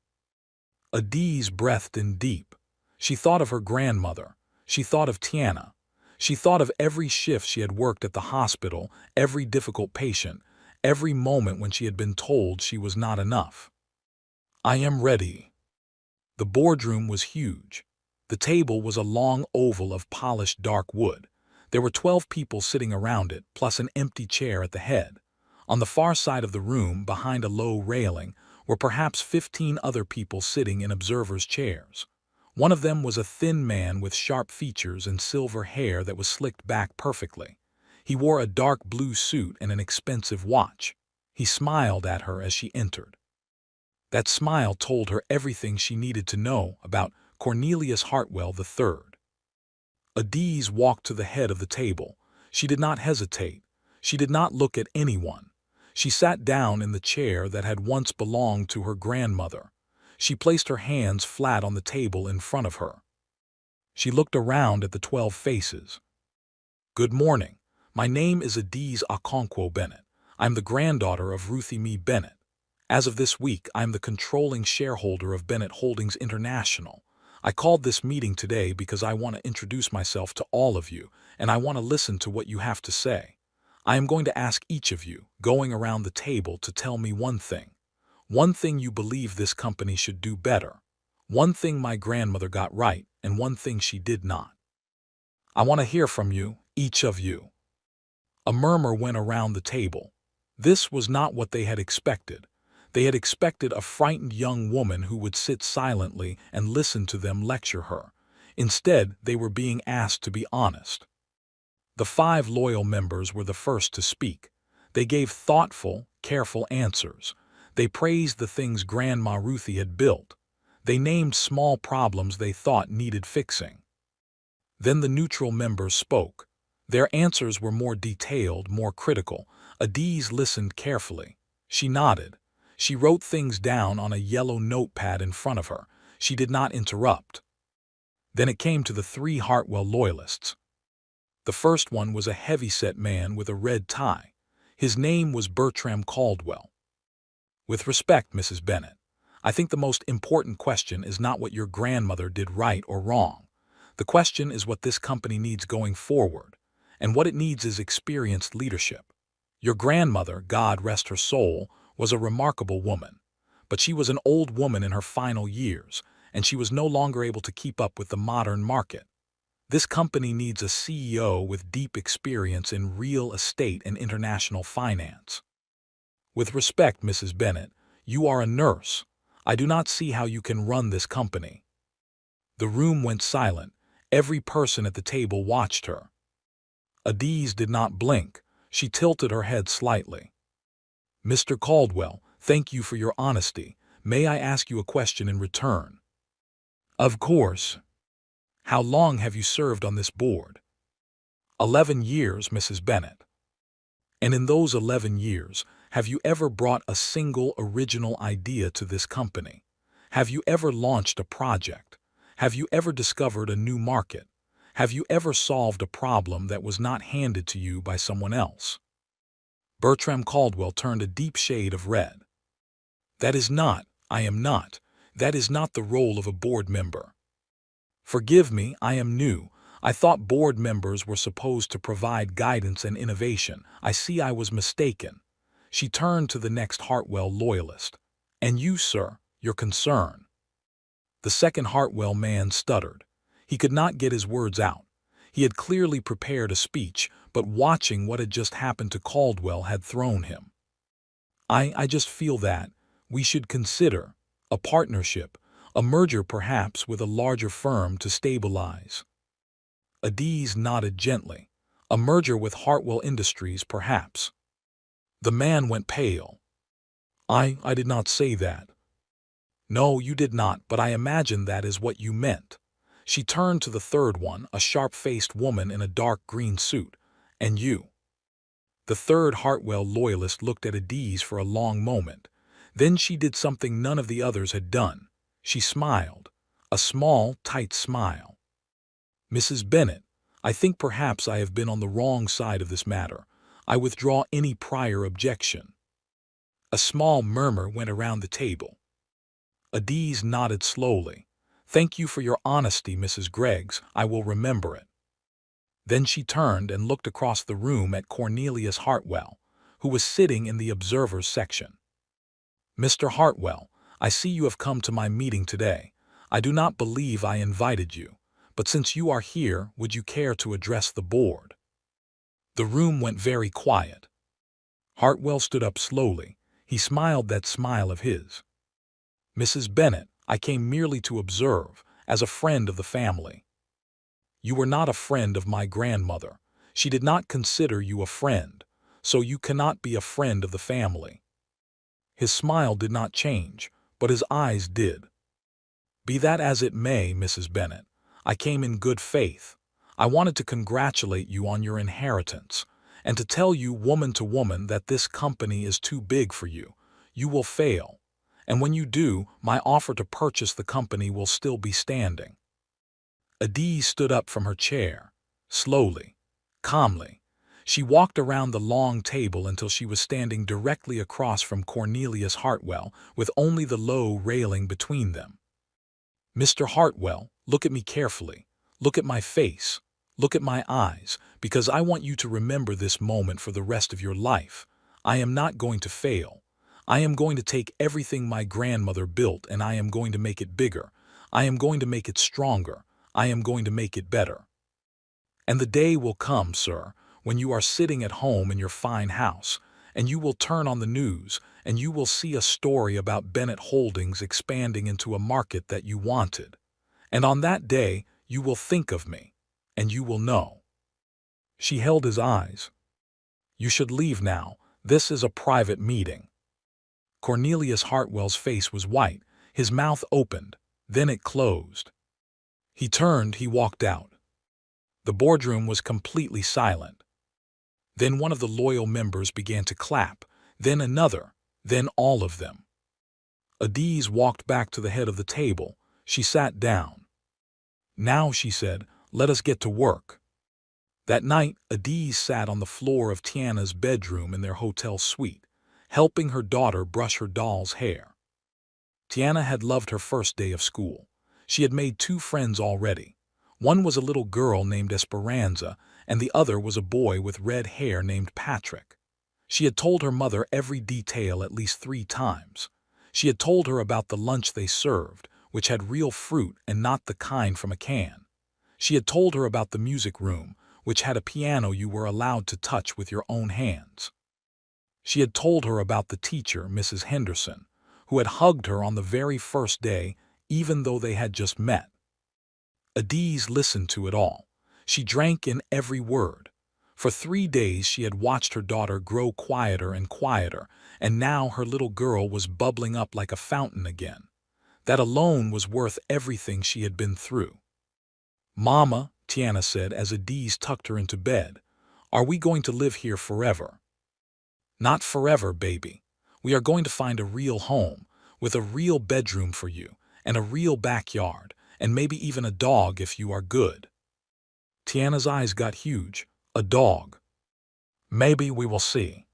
Adiz breathed in deep. She thought of her grandmother. She thought of Tiana. She thought of every shift she had worked at the hospital, every difficult patient, every moment when she had been told she was not enough. I am ready. The boardroom was huge. The table was a long oval of polished dark wood. There were 12 people sitting around it, plus an empty chair at the head. On the far side of the room, behind a low railing, were perhaps 15 other people sitting in observers' chairs. One of them was a thin man with sharp features and silver hair that was slicked back perfectly. He wore a dark blue suit and an expensive watch. He smiled at her as she entered. That smile told her everything she needed to know about Cornelius Hartwell III. Adiz walked to the head of the table. She did not hesitate. She did not look at anyone. She sat down in the chair that had once belonged to her grandmother. She placed her hands flat on the table in front of her. She looked around at the 12 faces. Good morning. My name is Adiz Okonkwo Bennett. I'm the granddaughter of Ruthie Mee Bennett. As of this week, I'm the controlling shareholder of Bennett Holdings International. I called this meeting today because I want to introduce myself to all of you, and I want to listen to what you have to say. I am going to ask each of you, going around the table, to tell me one thing. One thing you believe this company should do better. One thing my grandmother got right, and one thing she did not. I want to hear from you, each of you. A murmur went around the table. This was not what they had expected. They had expected a frightened young woman who would sit silently and listen to them lecture her. Instead, they were being asked to be honest. The 5 loyal members were the first to speak. They gave thoughtful, careful answers. They praised the things Grandma Ruthie had built. They named small problems they thought needed fixing. Then the neutral members spoke. Their answers were more detailed, more critical. Adiz listened carefully. She nodded. She wrote things down on a yellow notepad in front of her. She did not interrupt. Then it came to the 3 Hartwell loyalists. The first one was a heavy-set man with a red tie. His name was Bertram Caldwell. With respect, Mrs. Bennett, I think the most important question is not what your grandmother did right or wrong. The question is what this company needs going forward, and what it needs is experienced leadership. Your grandmother, God rest her soul, was a remarkable woman, but she was an old woman in her final years, and she was no longer able to keep up with the modern market. This company needs a CEO with deep experience in real estate and international finance. With respect, Mrs. Bennett, you are a nurse. I do not see how you can run this company. The room went silent. Every person at the table watched her. Adiz did not blink. She tilted her head slightly. Mr. Caldwell, thank you for your honesty. May I ask you a question in return? Of course. How long have you served on this board? 11 years, Mrs. Bennett. And in those 11 years, have you ever brought a single original idea to this company? Have you ever launched a project? Have you ever discovered a new market? Have you ever solved a problem that was not handed to you by someone else? Bertram Caldwell turned a deep shade of red. That is not, I am not, that is not the role of a board member. Forgive me, I am new. I thought board members were supposed to provide guidance and innovation. I see I was mistaken. She turned to the next Hartwell loyalist. And you, sir, your concern. The second Hartwell man stuttered. He could not get his words out. He had clearly prepared a speech, but watching what had just happened to Caldwell had thrown him. I just feel that we should consider a partnership, a merger perhaps with a larger firm to stabilize. Adiz nodded gently. A merger with Hartwell Industries, perhaps. The man went pale. I did not say that. No, you did not, but I imagine that is what you meant. She turned to the third one, a sharp-faced woman in a dark green suit. And you? The third Hartwell loyalist looked at Adiz for a long moment. Then she did something none of the others had done. She smiled. A small, tight smile. Mrs. Bennet, I think perhaps I have been on the wrong side of this matter. I withdraw any prior objection. A small murmur went around the table. Adiz nodded slowly. Thank you for your honesty, Mrs. Greggs. I will remember it. Then she turned and looked across the room at Cornelius Hartwell, who was sitting in the observers section. Mr. Hartwell, I see you have come to my meeting today. I do not believe I invited you, but since you are here, would you care to address the board? The room went very quiet. Hartwell stood up slowly. He smiled that smile of his. Mrs. Bennet, I came merely to observe, as a friend of the family. You were not a friend of my grandmother. She did not consider you a friend, so you cannot be a friend of the family. His smile did not change, but his eyes did. Be that as it may, Mrs. Bennet, I came in good faith. I wanted to congratulate you on your inheritance, and to tell you woman to woman that this company is too big for you. You will fail, and when you do, my offer to purchase the company will still be standing. Adiz stood up from her chair. Slowly, calmly, she walked around the long table until she was standing directly across from Cornelius Hartwell, with only the low railing between them. Mr. Hartwell, look at me carefully. Look at my face. Look at my eyes, because I want you to remember this moment for the rest of your life. I am not going to fail. I am going to take everything my grandmother built and I am going to make it bigger. I am going to make it stronger. I am going to make it better. And the day will come, sir, when you are sitting at home in your fine house, and you will turn on the news, and you will see a story about Bennett Holdings expanding into a market that you wanted. And on that day, you will think of me, and you will know. She held his eyes. You should leave now. This is a private meeting. Cornelius Hartwell's face was white. His mouth opened. Then it closed. He turned, he walked out. The boardroom was completely silent. Then one of the loyal members began to clap, then another, then all of them. Adiz walked back to the head of the table. She sat down. Now, she said, let us get to work. That night, Adiz sat on the floor of Tiana's bedroom in their hotel suite, helping her daughter brush her doll's hair. Tiana had loved her first day of school. She had made 2 friends already. One was a little girl named Esperanza, and the other was a boy with red hair named Patrick. She had told her mother every detail at least 3 times. She had told her about the lunch they served, which had real fruit and not the kind from a can. She had told her about the music room, which had a piano you were allowed to touch with your own hands. She had told her about the teacher, Mrs. Henderson, who had hugged her on the very first day, even though they had just met. Adiz listened to it all. She drank in every word. For 3 days she had watched her daughter grow quieter and quieter, and now her little girl was bubbling up like a fountain again. That alone was worth everything she had been through. Mama, Tiana said as Adiz tucked her into bed, are we going to live here forever? Not forever, baby. We are going to find a real home, with a real bedroom for you, and a real backyard, and maybe even a dog if you are good. Tiana's eyes got huge. A dog. Maybe we will see.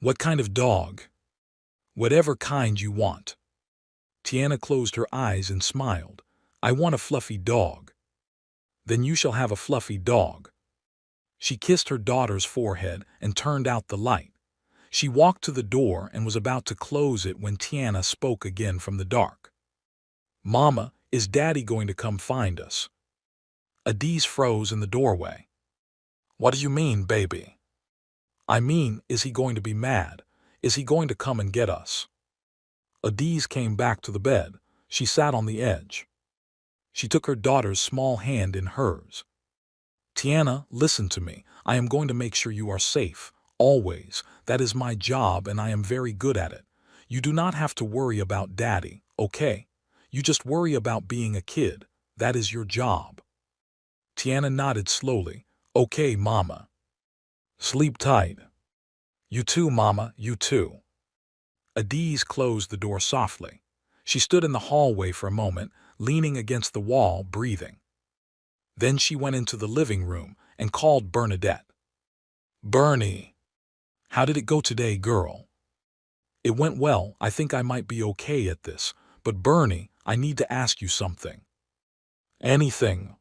What kind of dog? Whatever kind you want. Tiana closed her eyes and smiled. I want a fluffy dog. Then you shall have a fluffy dog. She kissed her daughter's forehead and turned out the light. She walked to the door and was about to close it when Tiana spoke again from the dark. Mama, is Daddy going to come find us? Adiz froze in the doorway. What do you mean, baby? I mean, is he going to be mad? Is he going to come and get us? Adiz came back to the bed. She sat on the edge. She took her daughter's small hand in hers. Tiana, listen to me. I am going to make sure you are safe. Always. That is my job and I am very good at it. You do not have to worry about Daddy, okay? You just worry about being a kid. That is your job. Tiana nodded slowly. Okay, Mama. Sleep tight. You too, Mama, you too. Adiz closed the door softly. She stood in the hallway for a moment, leaning against the wall, breathing. Then she went into the living room and called Bernadette. Bernie, how did it go today, girl? It went well. I think I might be okay at this. But Bernie, I need to ask you something. Anything?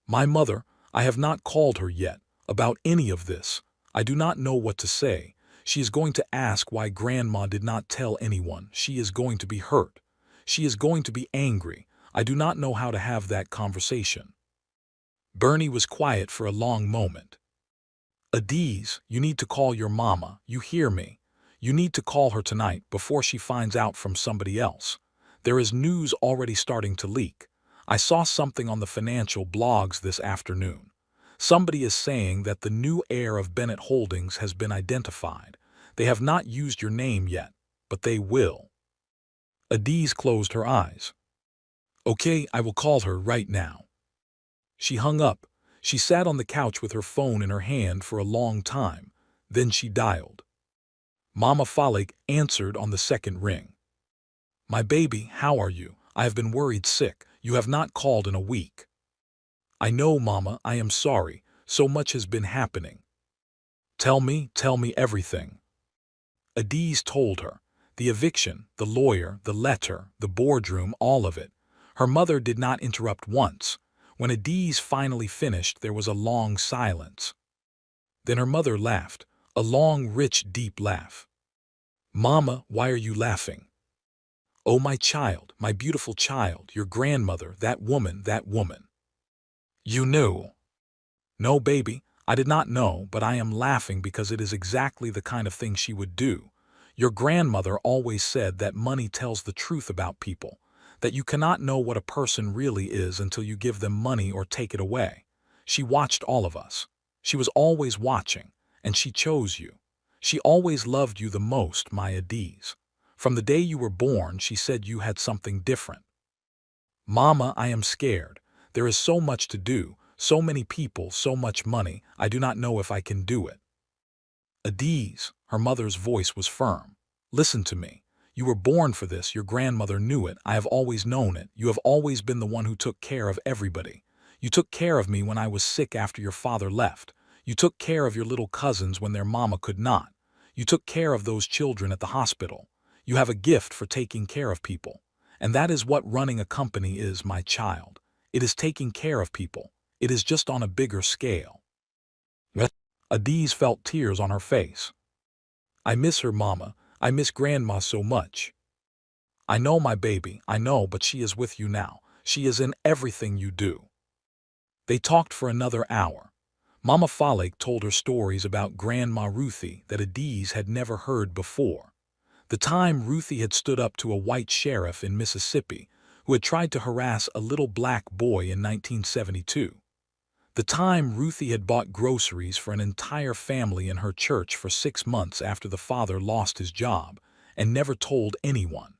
My mother, I have not called her yet about any of this. I do not know what to say. She is going to ask why Grandma did not tell anyone. She is going to be hurt. She is going to be angry. I do not know how to have that conversation. Bernie was quiet for a long moment. Adiz, you need to call your mama. You hear me? You need to call her tonight before she finds out from somebody else. There is news already starting to leak. I saw something on the financial blogs this afternoon. Somebody is saying that the new heir of Bennett Holdings has been identified. They have not used your name yet, but they will. Adiz closed her eyes. Okay, I will call her right now. She hung up. She sat on the couch with her phone in her hand for a long time. Then she dialed. Mama Falik answered on the second ring. My baby, how are you? I have been worried sick. You have not called in a week. I know, Mama, I am sorry. So much has been happening. Tell me everything. Adiz told her. The eviction, the lawyer, the letter, the boardroom, all of it. Her mother did not interrupt once. When Adiz finally finished, there was a long silence. Then her mother laughed, a long, rich, deep laugh. Mama, why are you laughing? Oh, my child, my beautiful child, your grandmother, that woman. You knew. No, baby, I did not know, but I am laughing because it is exactly the kind of thing she would do. Your grandmother always said that money tells the truth about people, that you cannot know what a person really is until you give them money or take it away. She watched all of us. She was always watching, and she chose you. She always loved you the most, my Adiz. From the day you were born, she said you had something different. Mama, I am scared. There is so much to do, so many people, so much money, I do not know if I can do it. Adiz, her mother's voice was firm. Listen to me. You were born for this, your grandmother knew it, I have always known it, you have always been the one who took care of everybody. You took care of me when I was sick after your father left. You took care of your little cousins when their mama could not. You took care of those children at the hospital. You have a gift for taking care of people. And that is what running a company is, my child. It is taking care of people. It is just on a bigger scale. Adiz felt tears on her face. I miss her, Mama. I miss Grandma so much. I know, my baby, I know, but she is with you now. She is in everything you do. They talked for another hour. Mama Falik told her stories about Grandma Ruthie that Adiz had never heard before. The time Ruthie had stood up to a white sheriff in Mississippi who had tried to harass a little black boy in 1972. The time Ruthie had bought groceries for an entire family in her church for 6 months after the father lost his job and never told anyone.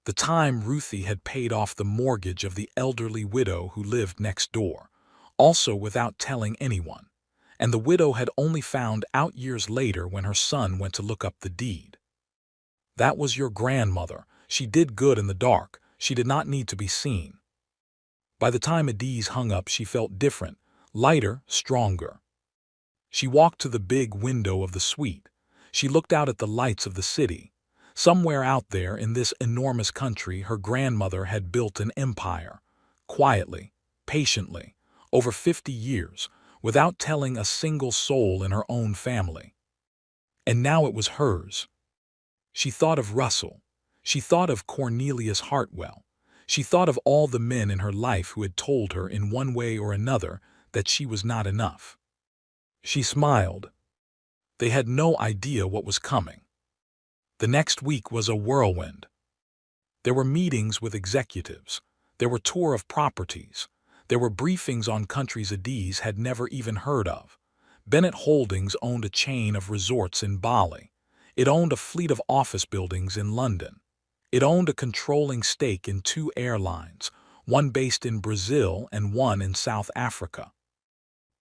The time Ruthie had paid off the mortgage of the elderly widow who lived next door, also without telling anyone, and the widow had only found out years later when her son went to look up the deed. That was your grandmother. She did good in the dark. She did not need to be seen. By the time Adiz hung up, she felt different, lighter, stronger. She walked to the big window of the suite. She looked out at the lights of the city. Somewhere out there in this enormous country, her grandmother had built an empire, quietly, patiently, over 50 years, without telling a single soul in her own family. And now it was hers. She thought of Russell. She thought of Cornelius Hartwell. She thought of all the men in her life who had told her in one way or another that she was not enough. She smiled. They had no idea what was coming. The next week was a whirlwind. There were meetings with executives. There were tour of properties. There were briefings on countries Adiz had never even heard of. Bennett Holdings owned a chain of resorts in Bali. It owned a fleet of office buildings in London. It owned a controlling stake in 2 airlines, one based in Brazil and one in South Africa.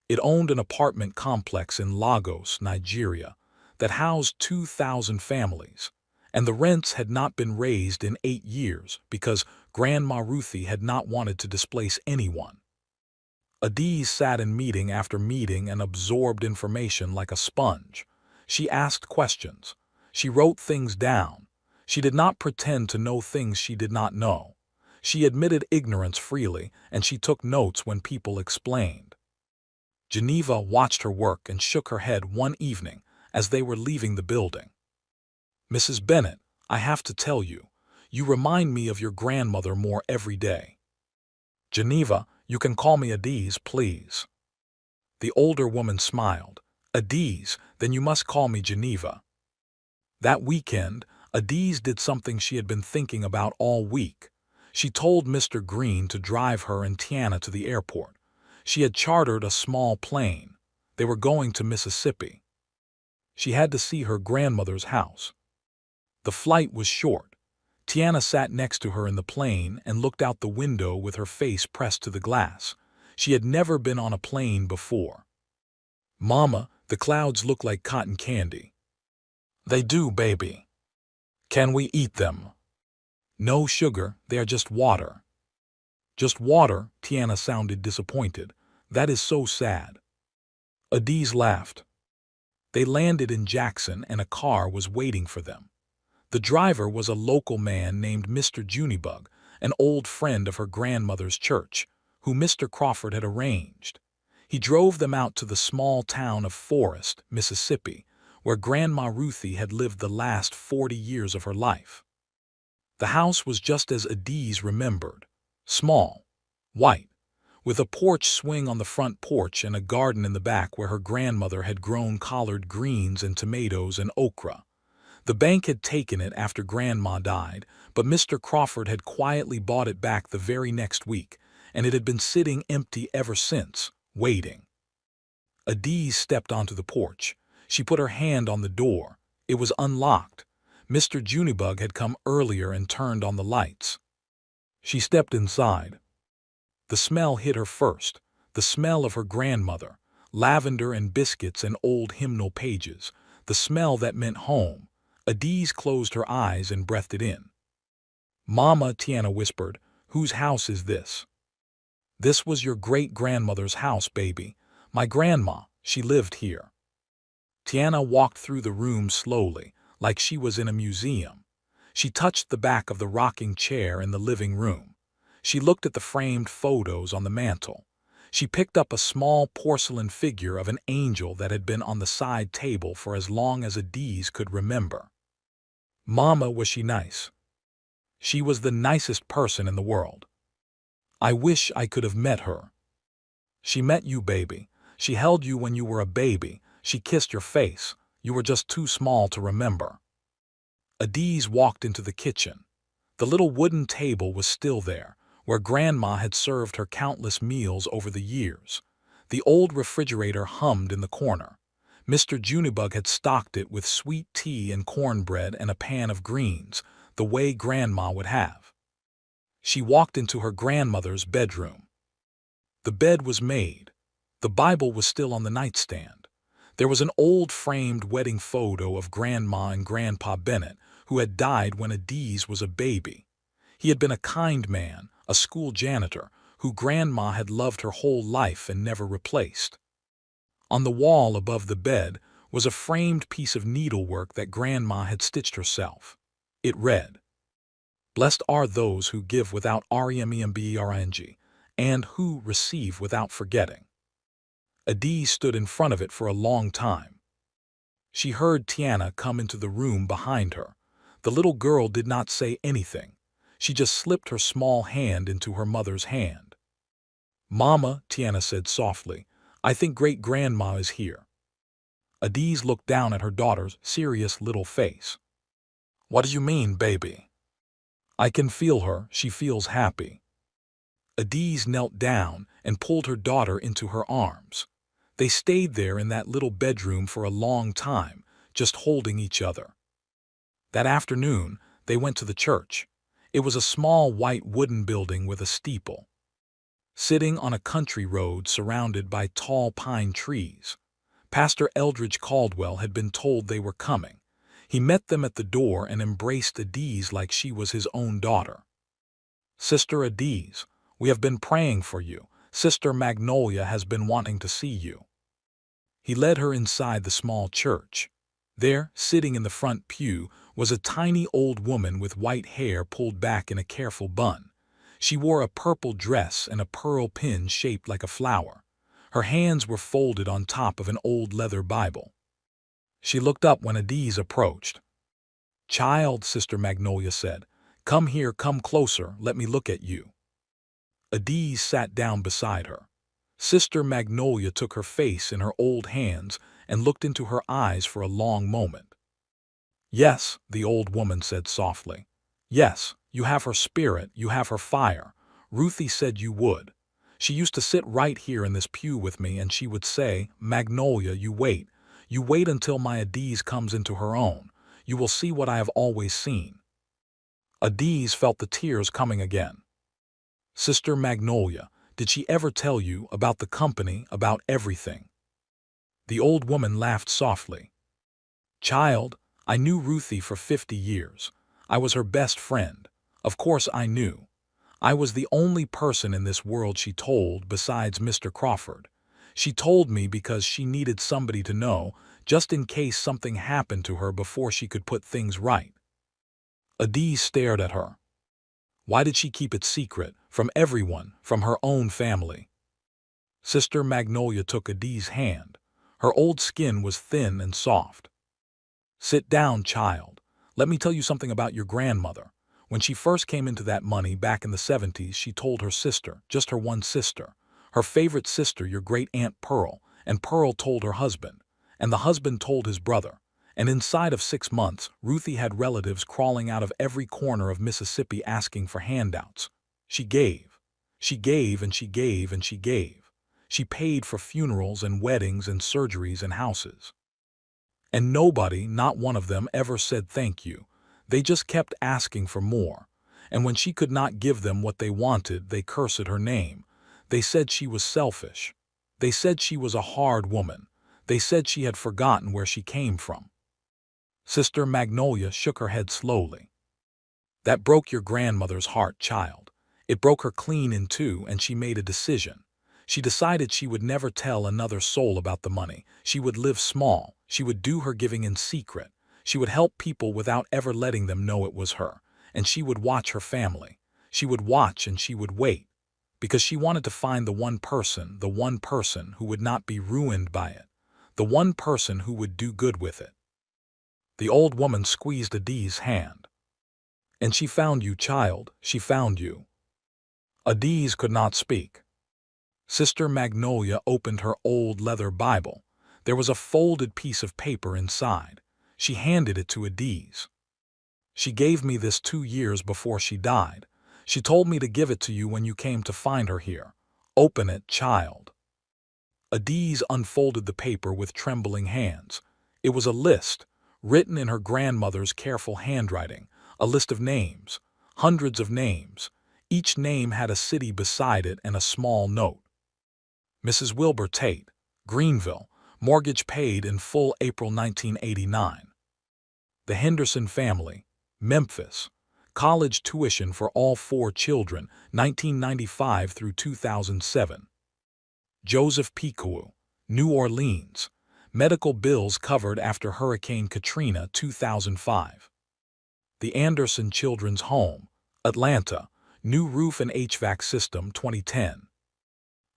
It owned an apartment complex in Lagos, Nigeria, that housed 2,000 families, and the rents had not been raised in 8 years because Grandma Ruthie had not wanted to displace anyone. Adiz sat in meeting after meeting and absorbed information like a sponge. She asked questions. She wrote things down. She did not pretend to know things she did not know. She admitted ignorance freely, and she took notes when people explained. Geneva watched her work and shook her head one evening as they were leaving the building. "Mrs. Bennett, I have to tell you, you remind me of your grandmother more every day." "Geneva, you can call me Adiz, please." The older woman smiled. "Adiz, then you must call me Geneva." That weekend, Adiz did something she had been thinking about all week. She told Mr. Green to drive her and Tiana to the airport. She had chartered a small plane. They were going to Mississippi. She had to see her grandmother's house. The flight was short. Tiana sat next to her in the plane and looked out the window with her face pressed to the glass. She had never been on a plane before. "Mama, the clouds look like cotton candy." "They do, baby." "Can we eat them?" "No sugar, they are just water." "Just water?" Tiana sounded disappointed. "That is so sad." Adiz laughed. They landed in Jackson and a car was waiting for them. The driver was a local man named Mr. Junibug, an old friend of her grandmother's church, who Mr. Crawford had arranged. He drove them out to the small town of Forest, Mississippi, where Grandma Ruthie had lived the last 40 years of her life. The house was just as Adiz remembered, small, white, with a porch swing on the front porch and a garden in the back where her grandmother had grown collard greens and tomatoes and okra. The bank had taken it after Grandma died, but Mr. Crawford had quietly bought it back the very next week, and it had been sitting empty ever since, waiting. Adiz stepped onto the porch. She put her hand on the door. It was unlocked. Mr. Junibug had come earlier and turned on the lights. She stepped inside. The smell hit her first, the smell of her grandmother, lavender and biscuits and old hymnal pages, the smell that meant home. Adiz closed her eyes and breathed it in. "Mama," Tiana whispered, "whose house is this?" "This was your great-grandmother's house, baby. My grandma, she lived here." Tiana walked through the room slowly, like she was in a museum. She touched the back of the rocking chair in the living room. She looked at the framed photos on the mantel. She picked up a small porcelain figure of an angel that had been on the side table for as long as Adiz could remember. "Mama, was she nice?" "She was the nicest person in the world. I wish I could have met her." "She met you, baby. She held you when you were a baby. She kissed your face. You were just too small to remember." Adiz walked into the kitchen. The little wooden table was still there, where Grandma had served her countless meals over the years. The old refrigerator hummed in the corner. Mr. Junibug had stocked it with sweet tea and cornbread and a pan of greens, the way Grandma would have. She walked into her grandmother's bedroom. The bed was made. The Bible was still on the nightstand. There was an old framed wedding photo of Grandma and Grandpa Bennett, who had died when Adiz was a baby. He had been a kind man, a school janitor, who Grandma had loved her whole life and never replaced. On the wall above the bed was a framed piece of needlework that Grandma had stitched herself. It read, "Blessed are those who give without remembering, and who receive without forgetting." Adiz stood in front of it for a long time. She heard Tiana come into the room behind her. The little girl did not say anything. She just slipped her small hand into her mother's hand. "Mama," Tiana said softly, "I think great-grandma is here." Adiz looked down at her daughter's serious little face. "What do you mean, baby?" "I can feel her. She feels happy." Adiz knelt down and pulled her daughter into her arms. They stayed there in that little bedroom for a long time, just holding each other. That afternoon, they went to the church. It was a small white wooden building with a steeple, sitting on a country road surrounded by tall pine trees. Pastor Eldridge Caldwell had been told they were coming. He met them at the door and embraced Adiz like she was his own daughter. "Sister Adiz, we have been praying for you. Sister Magnolia has been wanting to see you." He led her inside the small church. There, sitting in the front pew, was a tiny old woman with white hair pulled back in a careful bun. She wore a purple dress and a pearl pin shaped like a flower. Her hands were folded on top of an old leather Bible. She looked up when Adiz approached. "Child," Sister Magnolia said, "come here, come closer, let me look at you." Adiz sat down beside her. Sister Magnolia took her face in her old hands and looked into her eyes for a long moment. "Yes," the old woman said softly. "Yes, you have her spirit, you have her fire. Ruthie said you would. She used to sit right here in this pew with me and she would say, 'Magnolia, you wait. You wait until my Adiz comes into her own. You will see what I have always seen.'" Adiz felt the tears coming again. "Sister Magnolia, did she ever tell you about the company, about everything?" The old woman laughed softly. "Child, I knew Ruthie for 50 years. I was her best friend. Of course I knew. I was the only person in this world she told besides Mr. Crawford. She told me because she needed somebody to know, just in case something happened to her before she could put things right." Adiz stared at her. Why did she keep it secret, from everyone, from her own family? Sister Magnolia took Adiz's hand. Her old skin was thin and soft. "Sit down, child. Let me tell you something about your grandmother. When she first came into that money back in the 70s, she told her sister, just her one sister, her favorite sister, your great-aunt Pearl, and Pearl told her husband, and the husband told his brother. And inside of 6 months, Ruthie had relatives crawling out of every corner of Mississippi asking for handouts. She gave. She gave and she gave and she gave. She paid for funerals and weddings and surgeries and houses. And nobody, not one of them, ever said thank you. They just kept asking for more. And when she could not give them what they wanted, they cursed her name. They said she was selfish. They said she was a hard woman. They said she had forgotten where she came from." Sister Magnolia shook her head slowly. "That broke your grandmother's heart, child. It broke her clean in two, and she made a decision. She decided she would never tell another soul about the money. She would live small. She would do her giving in secret. She would help people without ever letting them know it was her. And she would watch her family. She would watch and she would wait. Because she wanted to find the one person who would not be ruined by it. The one person who would do good with it." The old woman squeezed Adiz's hand. "And she found you, child, she found you." Adiz could not speak. Sister Magnolia opened her old leather Bible. There was a folded piece of paper inside. She handed it to Adiz. "She gave me this 2 years before she died. She told me to give it to you when you came to find her here. Open it, child." Adiz unfolded the paper with trembling hands. It was a list, written in her grandmother's careful handwriting, a list of names, hundreds of names. Each name had a city beside it and a small note. Mrs. Wilbur Tate, Greenville, mortgage paid in full April 1989. The Henderson family, Memphis, college tuition for all 4 children, 1995 through 2007. Joseph Picoult, New Orleans, medical bills covered after Hurricane Katrina, 2005. The Anderson Children's Home, Atlanta, new roof and HVAC system, 2010.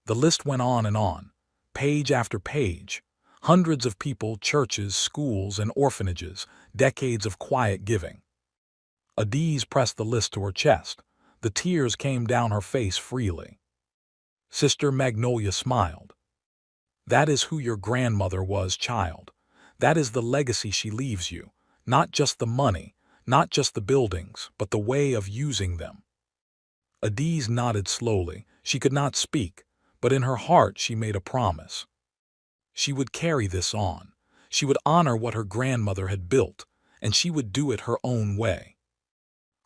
The list went on, page after page. Hundreds of people, churches, schools, and orphanages, decades of quiet giving. Adiz pressed the list to her chest. The tears came down her face freely. Sister Magnolia smiled. "That is who your grandmother was, child. That is the legacy she leaves you. Not just the money, not just the buildings, but the way of using them." Adiz nodded slowly. She could not speak, but in her heart she made a promise. She would carry this on. She would honor what her grandmother had built, and she would do it her own way.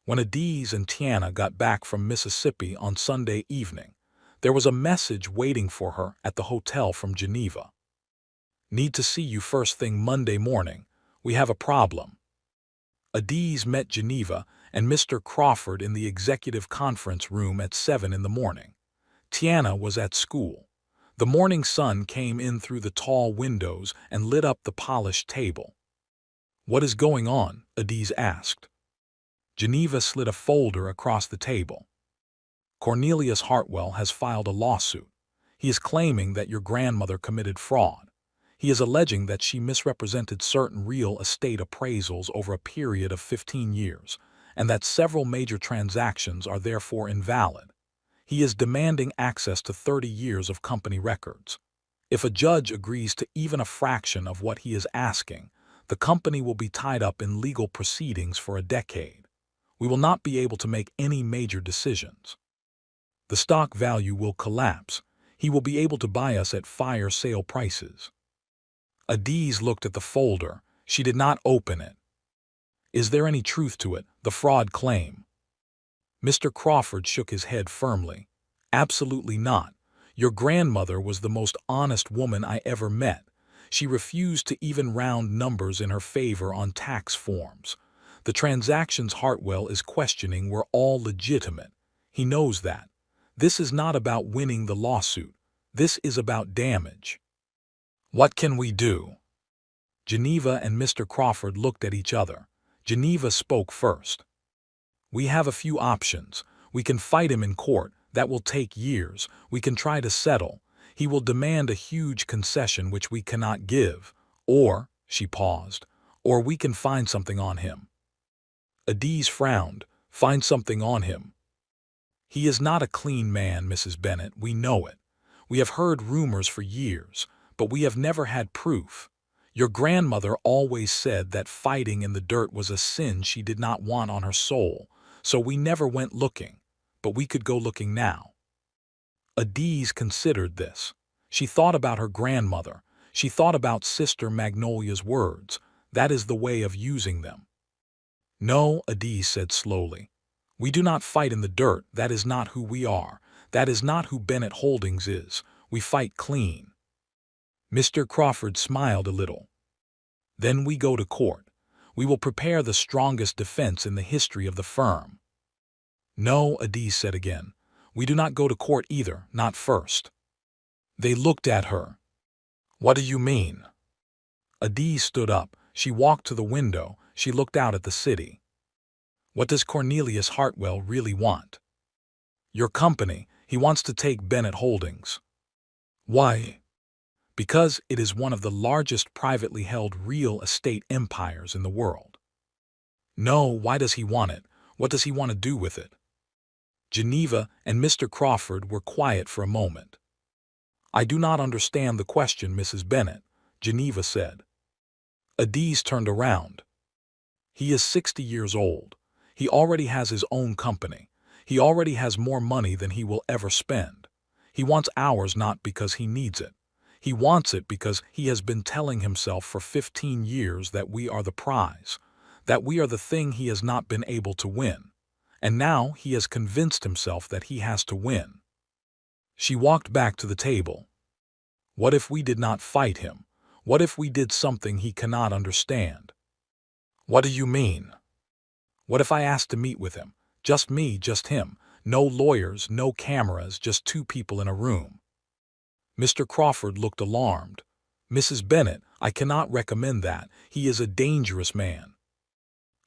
When Adiz and Tiana got back from Mississippi on Sunday evening, there was a message waiting for her at the hotel from Geneva. Need to see you first thing Monday morning. We have a problem. Adiz met Geneva and Mr. Crawford in the executive conference room at 7 in the morning. Tiana was at school. The morning sun came in through the tall windows and lit up the polished table. "What is going on?" Adiz asked. Geneva slid a folder across the table. "Cornelius Hartwell has filed a lawsuit. He is claiming that your grandmother committed fraud. He is alleging that she misrepresented certain real estate appraisals over a period of 15 years, and that several major transactions are therefore invalid. He is demanding access to 30 years of company records. If a judge agrees to even a fraction of what he is asking, the company will be tied up in legal proceedings for a decade. We will not be able to make any major decisions. The stock value will collapse. He will be able to buy us at fire sale prices." Adiz looked at the folder. She did not open it. "Is there any truth to it, the fraud claim?" Mr. Crawford shook his head firmly. "Absolutely not. Your grandmother was the most honest woman I ever met. She refused to even round numbers in her favor on tax forms. The transactions Hartwell is questioning were all legitimate. He knows that. This is not about winning the lawsuit. This is about damage." "What can we do?" Geneva and Mr. Crawford looked at each other. Geneva spoke first. "We have a few options. We can fight him in court. That will take years. We can try to settle. He will demand a huge concession which we cannot give. Or," she paused, "or we can find something on him." Adiz frowned. "Find something on him." "He is not a clean man, Mrs. Bennet. We know it. We have heard rumors for years, but we have never had proof. Your grandmother always said that fighting in the dirt was a sin she did not want on her soul, so we never went looking, but we could go looking now." Adiz considered this. She thought about her grandmother. She thought about Sister Magnolia's words. That is the way of using them. "No," Adiz said slowly. "We do not fight in the dirt. That is not who we are. That is not who Bennett Holdings is. We fight clean." Mr. Crawford smiled a little. "Then we go to court. We will prepare the strongest defense in the history of the firm." "No," Adiz said again. "We do not go to court either, not first." They looked at her. "What do you mean?" Adiz stood up. She walked to the window. She looked out at the city. "What does Cornelius Hartwell really want?" "Your company. He wants to take Bennett Holdings." "Why?" "Because it is one of the largest privately held real estate empires in the world." "No, why does he want it? What does he want to do with it?" Geneva and Mr. Crawford were quiet for a moment. "I do not understand the question, Mrs. Bennet," Geneva said. Adiz turned around. "He is 60 years old. He already has his own company. He already has more money than he will ever spend. He wants ours not because he needs it. He wants it because he has been telling himself for 15 years that we are the prize, that we are the thing he has not been able to win. And now he has convinced himself that he has to win." She walked back to the table. "What if we did not fight him? What if we did something he cannot understand?" "What do you mean?" "What if I asked to meet with him? Just me, just him. No lawyers, no cameras, just two people in a room." Mr. Crawford looked alarmed. "Mrs. Bennet, I cannot recommend that. He is a dangerous man."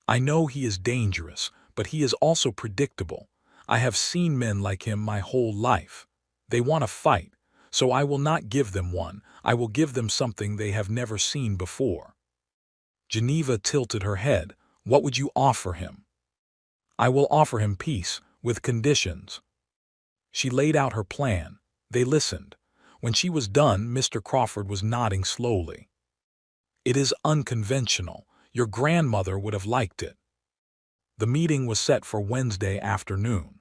"I know he is dangerous, but he is also predictable. I have seen men like him my whole life. They want a fight, so I will not give them one. I will give them something they have never seen before." Geneva tilted her head. "What would you offer him?" "I will offer him peace, with conditions." She laid out her plan. They listened. When she was done, Mr. Crawford was nodding slowly. "It is unconventional. Your grandmother would have liked it." The meeting was set for Wednesday afternoon.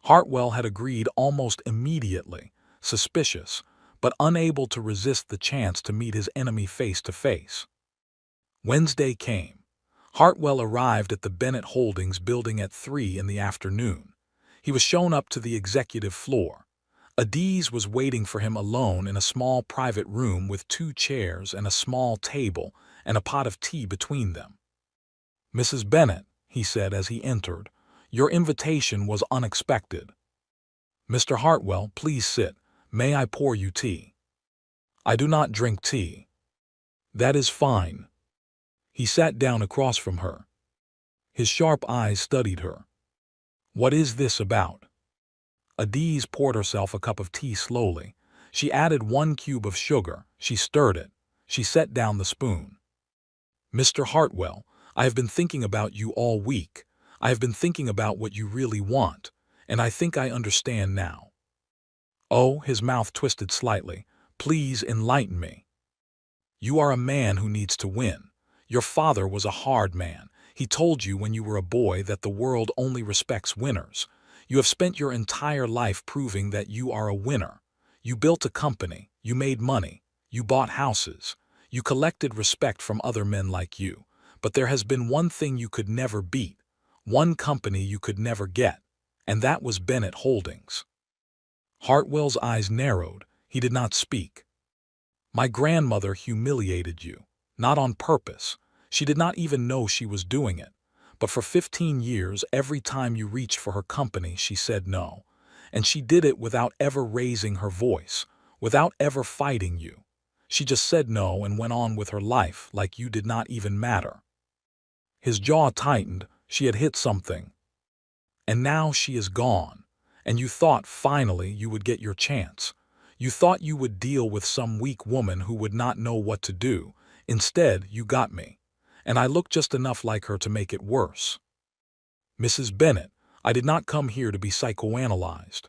Hartwell had agreed almost immediately, suspicious, but unable to resist the chance to meet his enemy face to face. Wednesday came. Hartwell arrived at the Bennett Holdings building at 3 in the afternoon. He was shown up to the executive floor. Adiz was waiting for him alone in a small private room with 2 chairs and a small table and a pot of tea between them. "Mrs. Bennett," he said as he entered, "your invitation was unexpected." "Mr. Hartwell, please sit. May I pour you tea?" "I do not drink tea." "That is fine." He sat down across from her. His sharp eyes studied her. "What is this about?" Adiz poured herself a cup of tea slowly. She added 1 cube of sugar. She stirred it. She set down the spoon. "Mr. Hartwell, I have been thinking about you all week. I have been thinking about what you really want, and I think I understand now." "Oh," his mouth twisted slightly, "please enlighten me." "You are a man who needs to win. Your father was a hard man. He told you when you were a boy that the world only respects winners. You have spent your entire life proving that you are a winner. You built a company, you made money, you bought houses, you collected respect from other men like you. But there has been one thing you could never beat, one company you could never get, and that was Bennett Holdings." Hartwell's eyes narrowed. He did not speak. "My grandmother humiliated you, not on purpose. She did not even know she was doing it. But for 15 years, every time you reached for her company, she said no. And she did it without ever raising her voice, without ever fighting you. She just said no and went on with her life like you did not even matter." His jaw tightened. She had hit something. "And now she is gone. And you thought, finally, you would get your chance. You thought you would deal with some weak woman who would not know what to do. Instead, you got me. And I look just enough like her to make it worse." "Mrs. Bennett, I did not come here to be psychoanalyzed."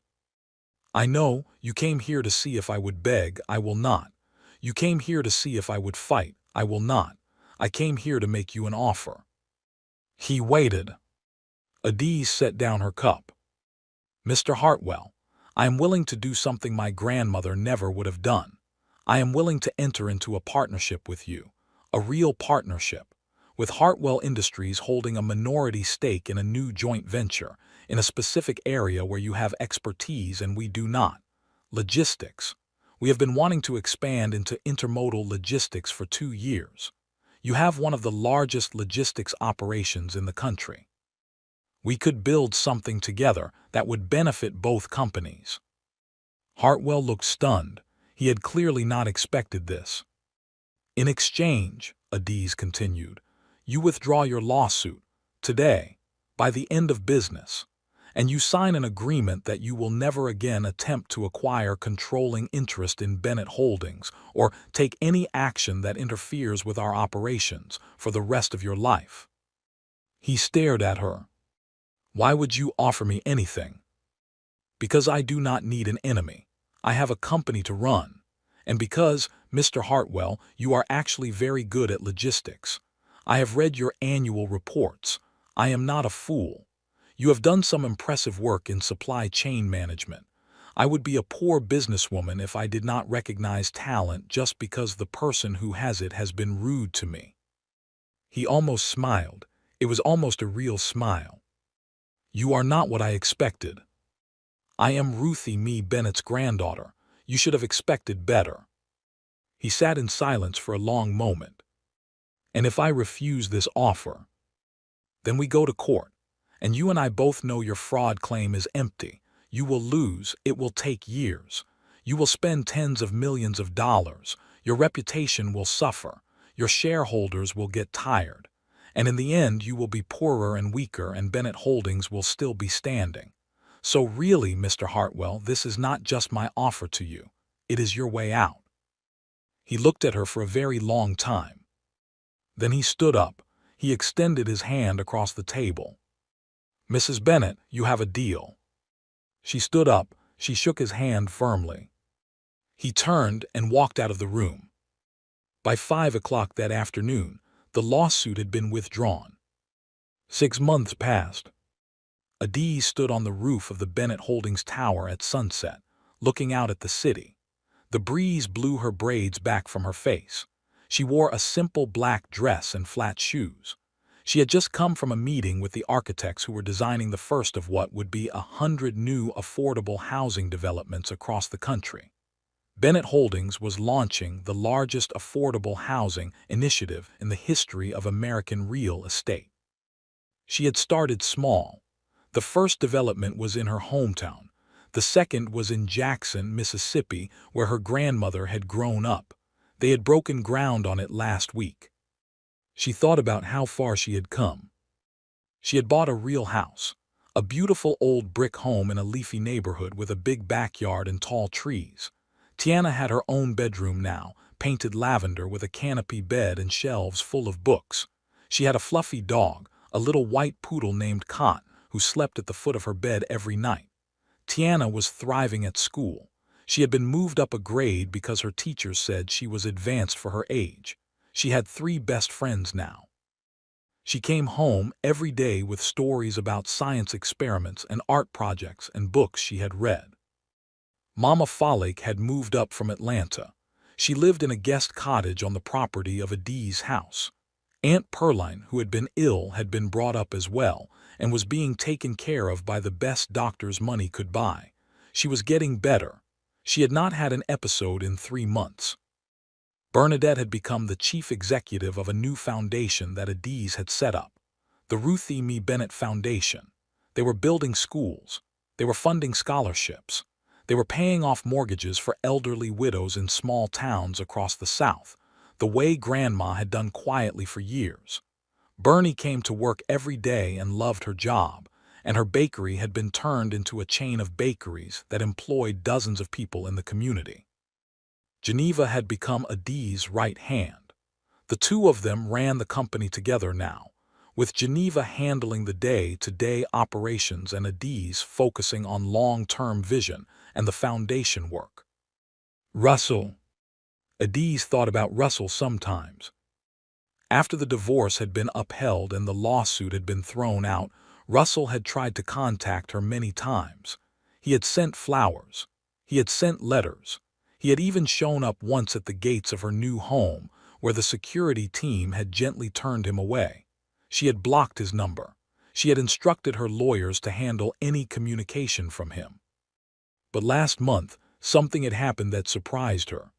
"I know. You came here to see if I would beg. I will not. You came here to see if I would fight. I will not. I came here to make you an offer." He waited. Adiz set down her cup. "Mr. Hartwell, I am willing to do something my grandmother never would have done. I am willing to enter into a partnership with you, a real partnership, with Hartwell Industries holding a minority stake in a new joint venture in a specific area where you have expertise and we do not. Logistics. We have been wanting to expand into intermodal logistics for 2 years. You have one of the largest logistics operations in the country. We could build something together that would benefit both companies." Hartwell looked stunned. He had clearly not expected this. "In exchange," Adiz continued, "you withdraw your lawsuit, today, by the end of business, and you sign an agreement that you will never again attempt to acquire controlling interest in Bennett Holdings or take any action that interferes with our operations for the rest of your life." He stared at her. "Why would you offer me anything?" "Because I do not need an enemy. I have a company to run. And because, Mr. Hartwell, you are actually very good at logistics. I have read your annual reports. I am not a fool. You have done some impressive work in supply chain management. I would be a poor businesswoman if I did not recognize talent just because the person who has it has been rude to me." He almost smiled. It was almost a real smile. "You are not what I expected. I am Ruthie Mee Bennett's granddaughter. You should have expected better." He sat in silence for a long moment. "And if I refuse this offer?" "Then we go to court. And you and I both know your fraud claim is empty. You will lose. It will take years. You will spend tens of millions of dollars. Your reputation will suffer. Your shareholders will get tired. And in the end, you will be poorer and weaker, and Bennett Holdings will still be standing. So really, Mr. Hartwell, this is not just my offer to you. It is your way out." He looked at her for a very long time. Then he stood up. He extended his hand across the table. "Mrs. Bennett, you have a deal." She stood up. She shook his hand firmly. He turned and walked out of the room. By 5 o'clock that afternoon, the lawsuit had been withdrawn. 6 months passed. Adiz stood on the roof of the Bennett Holdings Tower at sunset, looking out at the city. The breeze blew her braids back from her face. She wore a simple black dress and flat shoes. She had just come from a meeting with the architects who were designing the first of what would be 100 new affordable housing developments across the country. Bennett Holdings was launching the largest affordable housing initiative in the history of American real estate. She had started small. The first development was in her hometown. The second was in Jackson, Mississippi, where her grandmother had grown up. They had broken ground on it last week. She thought about how far she had come. She had bought a real house, a beautiful old brick home in a leafy neighborhood with a big backyard and tall trees. Tiana had her own bedroom now, painted lavender with a canopy bed and shelves full of books. She had a fluffy dog, a little white poodle named Cot, who slept at the foot of her bed every night. Tiana was thriving at school. She had been moved up a grade because her teachers said she was advanced for her age. She had 3 best friends now. She came home every day with stories about science experiments and art projects and books she had read. Mama Falik had moved up from Atlanta. She lived in a guest cottage on the property of Adiz's house. Aunt Perline, who had been ill, had been brought up as well and was being taken care of by the best doctors money could buy. She was getting better. She had not had an episode in 3 months. Bernadette had become the chief executive of a new foundation that Adiz had set up, the Ruthie Me Bennett Foundation. They were building schools. They were funding scholarships. They were paying off mortgages for elderly widows in small towns across the South, the way Grandma had done quietly for years. Bernie came to work every day and loved her job, and her bakery had been turned into a chain of bakeries that employed dozens of people in the community. Geneva had become Adiz's right hand. The two of them ran the company together now, with Geneva handling the day-to-day operations and Adiz focusing on long-term vision and the foundation work. Russell. Adiz thought about Russell sometimes. After the divorce had been upheld and the lawsuit had been thrown out, Russell had tried to contact her many times. He had sent flowers. He had sent letters. He had even shown up once at the gates of her new home, where the security team had gently turned him away. She had blocked his number. She had instructed her lawyers to handle any communication from him. But last month, something had happened that surprised her.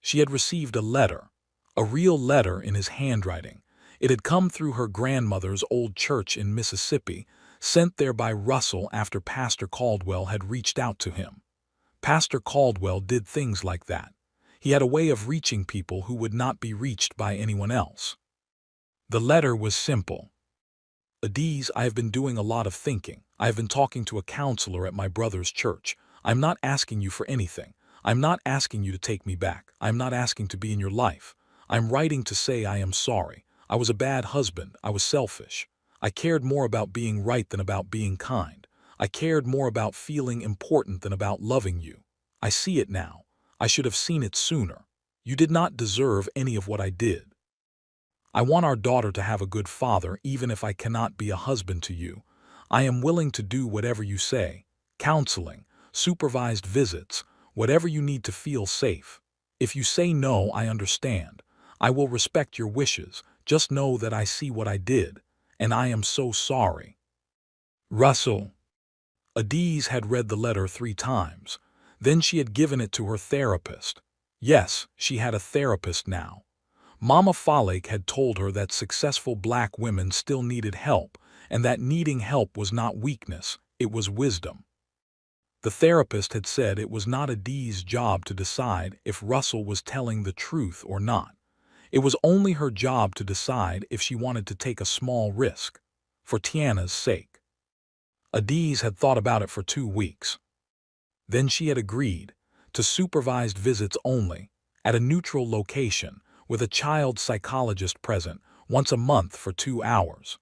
She had received a letter, a real letter in his handwriting. It had come through her grandmother's old church in Mississippi, sent there by Russell after Pastor Caldwell had reached out to him. Pastor Caldwell did things like that. He had a way of reaching people who would not be reached by anyone else. The letter was simple. Adiz, I have been doing a lot of thinking. I have been talking to a counselor at my brother's church. I'm not asking you for anything. I'm not asking you to take me back. I'm not asking to be in your life. I'm writing to say I am sorry. I was a bad husband. I was selfish. I cared more about being right than about being kind. I cared more about feeling important than about loving you. I see it now. I should have seen it sooner. You did not deserve any of what I did. I want our daughter to have a good father even if I cannot be a husband to you. I am willing to do whatever you say. Counseling, supervised visits, whatever you need to feel safe. If you say no, I understand. I will respect your wishes. Just know that I see what I did, and I am so sorry. Russell. Adiz had read the letter 3 times. Then she had given it to her therapist. Yes, she had a therapist now. Mama Falik had told her that successful black women still needed help, and that needing help was not weakness, it was wisdom. The therapist had said it was not Adiz's job to decide if Russell was telling the truth or not. It was only her job to decide if she wanted to take a small risk, for Tiana's sake. Adiz had thought about it for 2 weeks. Then she had agreed to supervised visits only, at a neutral location, with a child psychologist present once a month for 2 hours.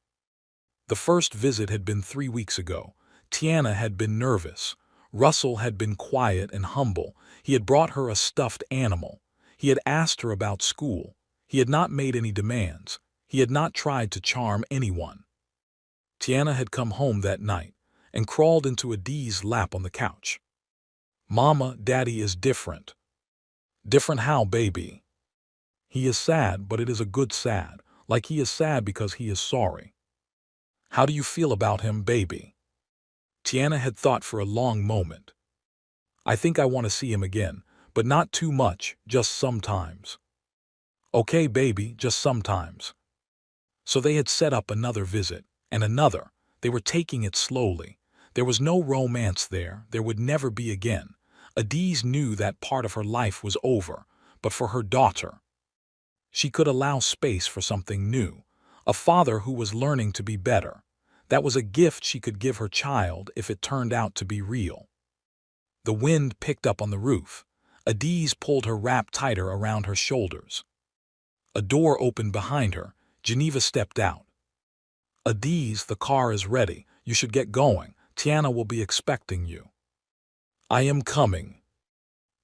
The first visit had been 3 weeks ago. Tiana had been nervous. Russell had been quiet and humble. He had brought her a stuffed animal. He had asked her about school. He had not made any demands. He had not tried to charm anyone. Tiana had come home that night and crawled into Adi's lap on the couch. "Mama, Daddy is different." "Different how, baby?" "He is sad, but it is a good sad, like he is sad because he is sorry." "How do you feel about him, baby?" Tiana had thought for a long moment. "I think I want to see him again, but not too much, just sometimes." "Okay, baby, just sometimes." So they had set up another visit, and another. They were taking it slowly. There was no romance there would never be again. Adiz knew that part of her life was over, but for her daughter, she could allow space for something new. A father who was learning to be better. That was a gift she could give her child if it turned out to be real. The wind picked up on the roof. Adiz pulled her wrap tighter around her shoulders. A door opened behind her. Geneva stepped out. "Adiz, the car is ready. You should get going. Tiana will be expecting you." "I am coming."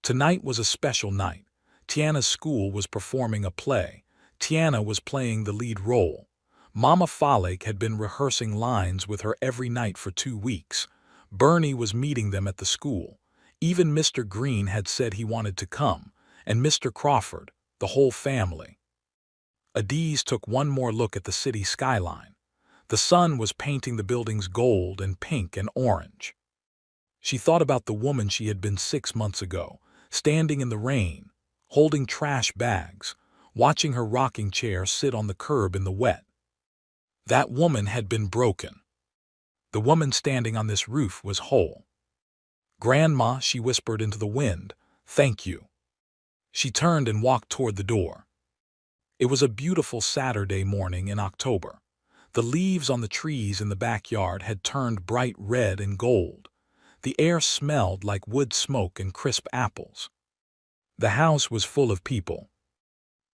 Tonight was a special night. Tiana's school was performing a play. Tiana was playing the lead role. Mama Falek had been rehearsing lines with her every night for 2 weeks. Bernie was meeting them at the school. Even Mr. Green had said he wanted to come, and Mr. Crawford, the whole family. Adiz took one more look at the city skyline. The sun was painting the buildings gold and pink and orange. She thought about the woman she had been 6 months ago, standing in the rain, holding trash bags, watching her rocking chair sit on the curb in the wet. That woman had been broken. The woman standing on this roof was whole. "Grandma," she whispered into the wind, "thank you." She turned and walked toward the door. It was a beautiful Saturday morning in October. The leaves on the trees in the backyard had turned bright red and gold. The air smelled like wood smoke and crisp apples. The house was full of people.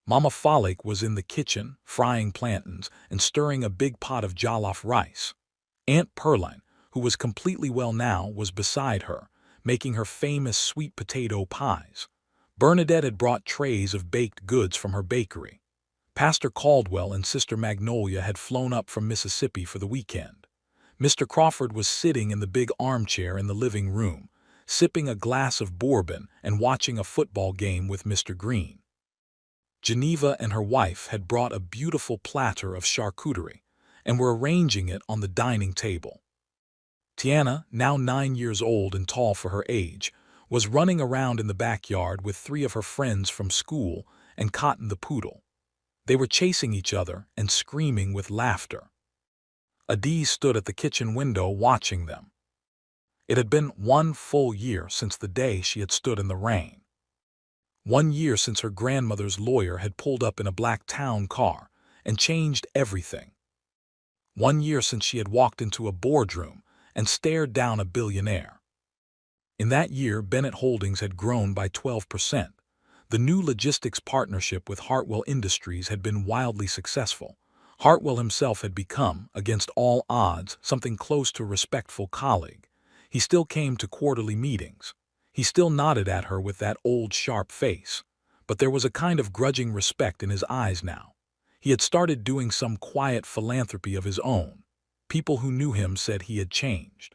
Mama Falek was in the kitchen, frying plantains and stirring a big pot of jollof rice. Aunt Perline, who was completely well now, was beside her, making her famous sweet potato pies. Bernadette had brought trays of baked goods from her bakery. Pastor Caldwell and Sister Magnolia had flown up from Mississippi for the weekend. Mr. Crawford was sitting in the big armchair in the living room, sipping a glass of bourbon and watching a football game with Mr. Green. Geneva and her wife had brought a beautiful platter of charcuterie and were arranging it on the dining table. Tiana, now 9 years old and tall for her age, was running around in the backyard with 3 of her friends from school and Cotton the poodle. They were chasing each other and screaming with laughter. Adiz stood at the kitchen window watching them. It had been 1 full year since the day she had stood in the rain. 1 year since her grandmother's lawyer had pulled up in a black town car and changed everything. 1 year since she had walked into a boardroom and stared down a billionaire. In that year, Bennett Holdings had grown by 12%. The new logistics partnership with Hartwell Industries had been wildly successful. Hartwell himself had become, against all odds, something close to a respectful colleague. He still came to quarterly meetings. He still nodded at her with that old sharp face. But there was a kind of grudging respect in his eyes now. He had started doing some quiet philanthropy of his own. People who knew him said he had changed.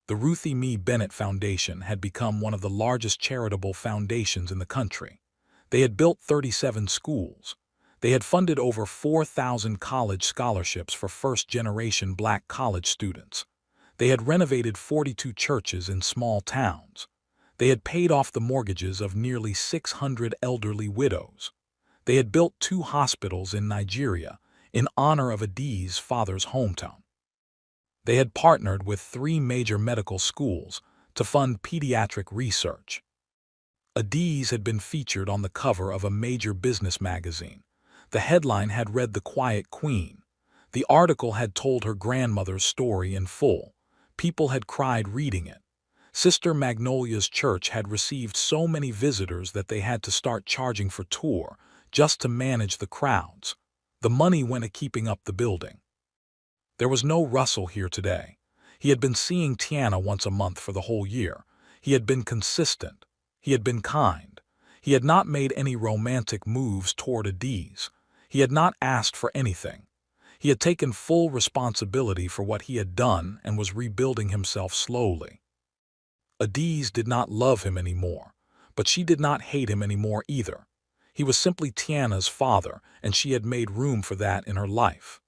The Ruthie Mee Bennett Foundation had become one of the largest charitable foundations in the country. They had built 37 schools. They had funded over 4,000 college scholarships for first-generation black college students. They had renovated 42 churches in small towns. They had paid off the mortgages of nearly 600 elderly widows. They had built 2 hospitals in Nigeria in honor of Adiz's father's hometown. They had partnered with 3 major medical schools to fund pediatric research. Adiz had been featured on the cover of a major business magazine. The headline had read "The Quiet Queen." The article had told her grandmother's story in full. People had cried reading it. Sister Magnolia's church had received so many visitors that they had to start charging for tour just to manage the crowds. The money went to keeping up the building. There was no Russell here today. He had been seeing Tiana once a month for the whole year. He had been consistent. He had been kind. He had not made any romantic moves toward Adiz. He had not asked for anything. He had taken full responsibility for what he had done and was rebuilding himself slowly. Adiz did not love him anymore, but she did not hate him anymore either. He was simply Tiana's father, and she had made room for that in her life.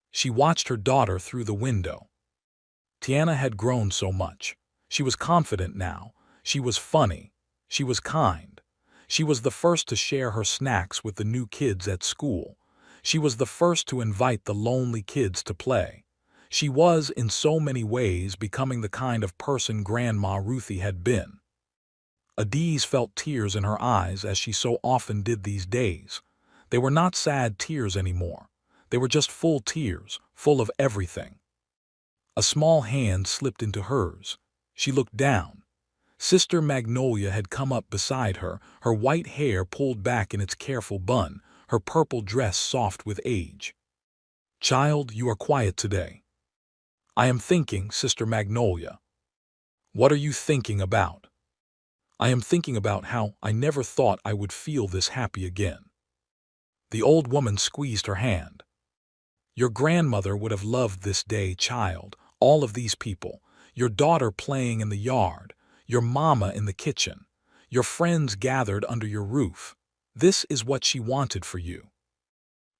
She watched her daughter through the window. Tiana had grown so much. She was confident now. She was funny. She was kind. She was the first to share her snacks with the new kids at school. She was the first to invite the lonely kids to play. She was, in so many ways, becoming the kind of person Grandma Ruthie had been. Adiz felt tears in her eyes as she so often did these days. They were not sad tears anymore. They were just full tears, full of everything. A small hand slipped into hers. She looked down. Sister Magnolia had come up beside her, her white hair pulled back in its careful bun, her purple dress soft with age. "Child, you are quiet today." "I am thinking, Sister Magnolia." "What are you thinking about?" "I am thinking about how I never thought I would feel this happy again." The old woman squeezed her hand. "Your grandmother would have loved this day, child, all of these people, your daughter playing in the yard, your mama in the kitchen, your friends gathered under your roof. This is what she wanted for you."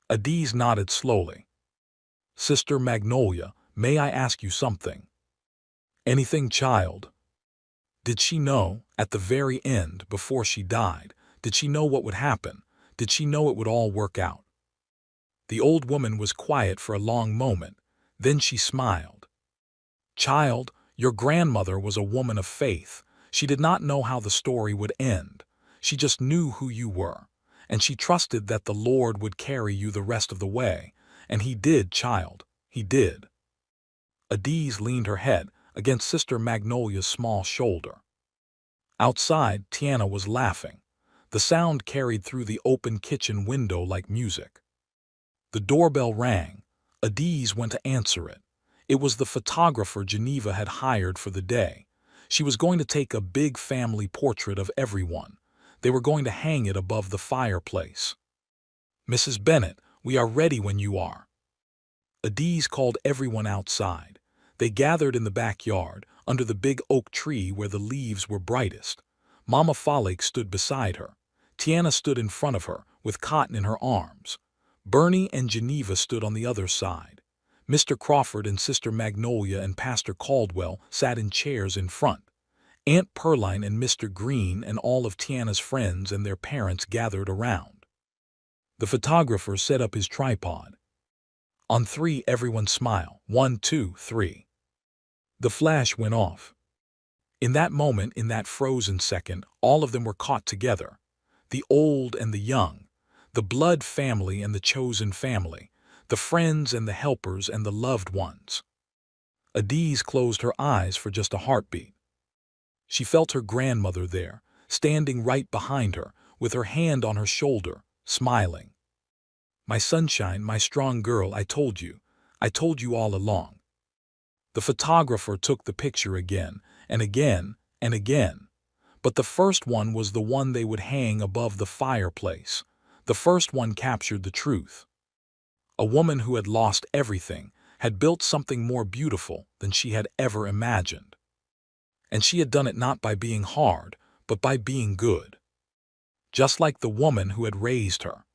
Adiz nodded slowly. "Sister Magnolia, may I ask you something?" "Anything, child." Did she know, at the very end, before she died, did she know what would happen? Did she know it would all work out? The old woman was quiet for a long moment. Then she smiled. "Child, your grandmother was a woman of faith. She did not know how the story would end. She just knew who you were, and she trusted that the Lord would carry you the rest of the way. And he did, child, he did." Adiz leaned her head against Sister Magnolia's small shoulder. Outside, Tiana was laughing. The sound carried through the open kitchen window like music. The doorbell rang. Adiz went to answer it. It was the photographer Geneva had hired for the day. She was going to take a big family portrait of everyone. They were going to hang it above the fireplace. "Mrs. Bennet, we are ready when you are." Adiz called everyone outside. They gathered in the backyard, under the big oak tree where the leaves were brightest. Mama Falik stood beside her. Tiana stood in front of her, with Cotton in her arms. Bernie and Geneva stood on the other side. Mr. Crawford and Sister Magnolia and Pastor Caldwell sat in chairs in front. Aunt Pearline and Mr. Green and all of Tiana's friends and their parents gathered around. The photographer set up his tripod. On three, everyone smile. 1, 2, 3. The flash went off. In that moment, in that frozen second, all of them were caught together. The old and the young, the blood family and the chosen family, the friends and the helpers and the loved ones. Adiz closed her eyes for just a heartbeat. She felt her grandmother there, standing right behind her, with her hand on her shoulder, smiling. "My sunshine, my strong girl, I told you all along." The photographer took the picture again, and again, and again. But the first one was the one they would hang above the fireplace. The first one captured the truth. A woman who had lost everything had built something more beautiful than she had ever imagined. And she had done it not by being hard, but by being good. Just like the woman who had raised her.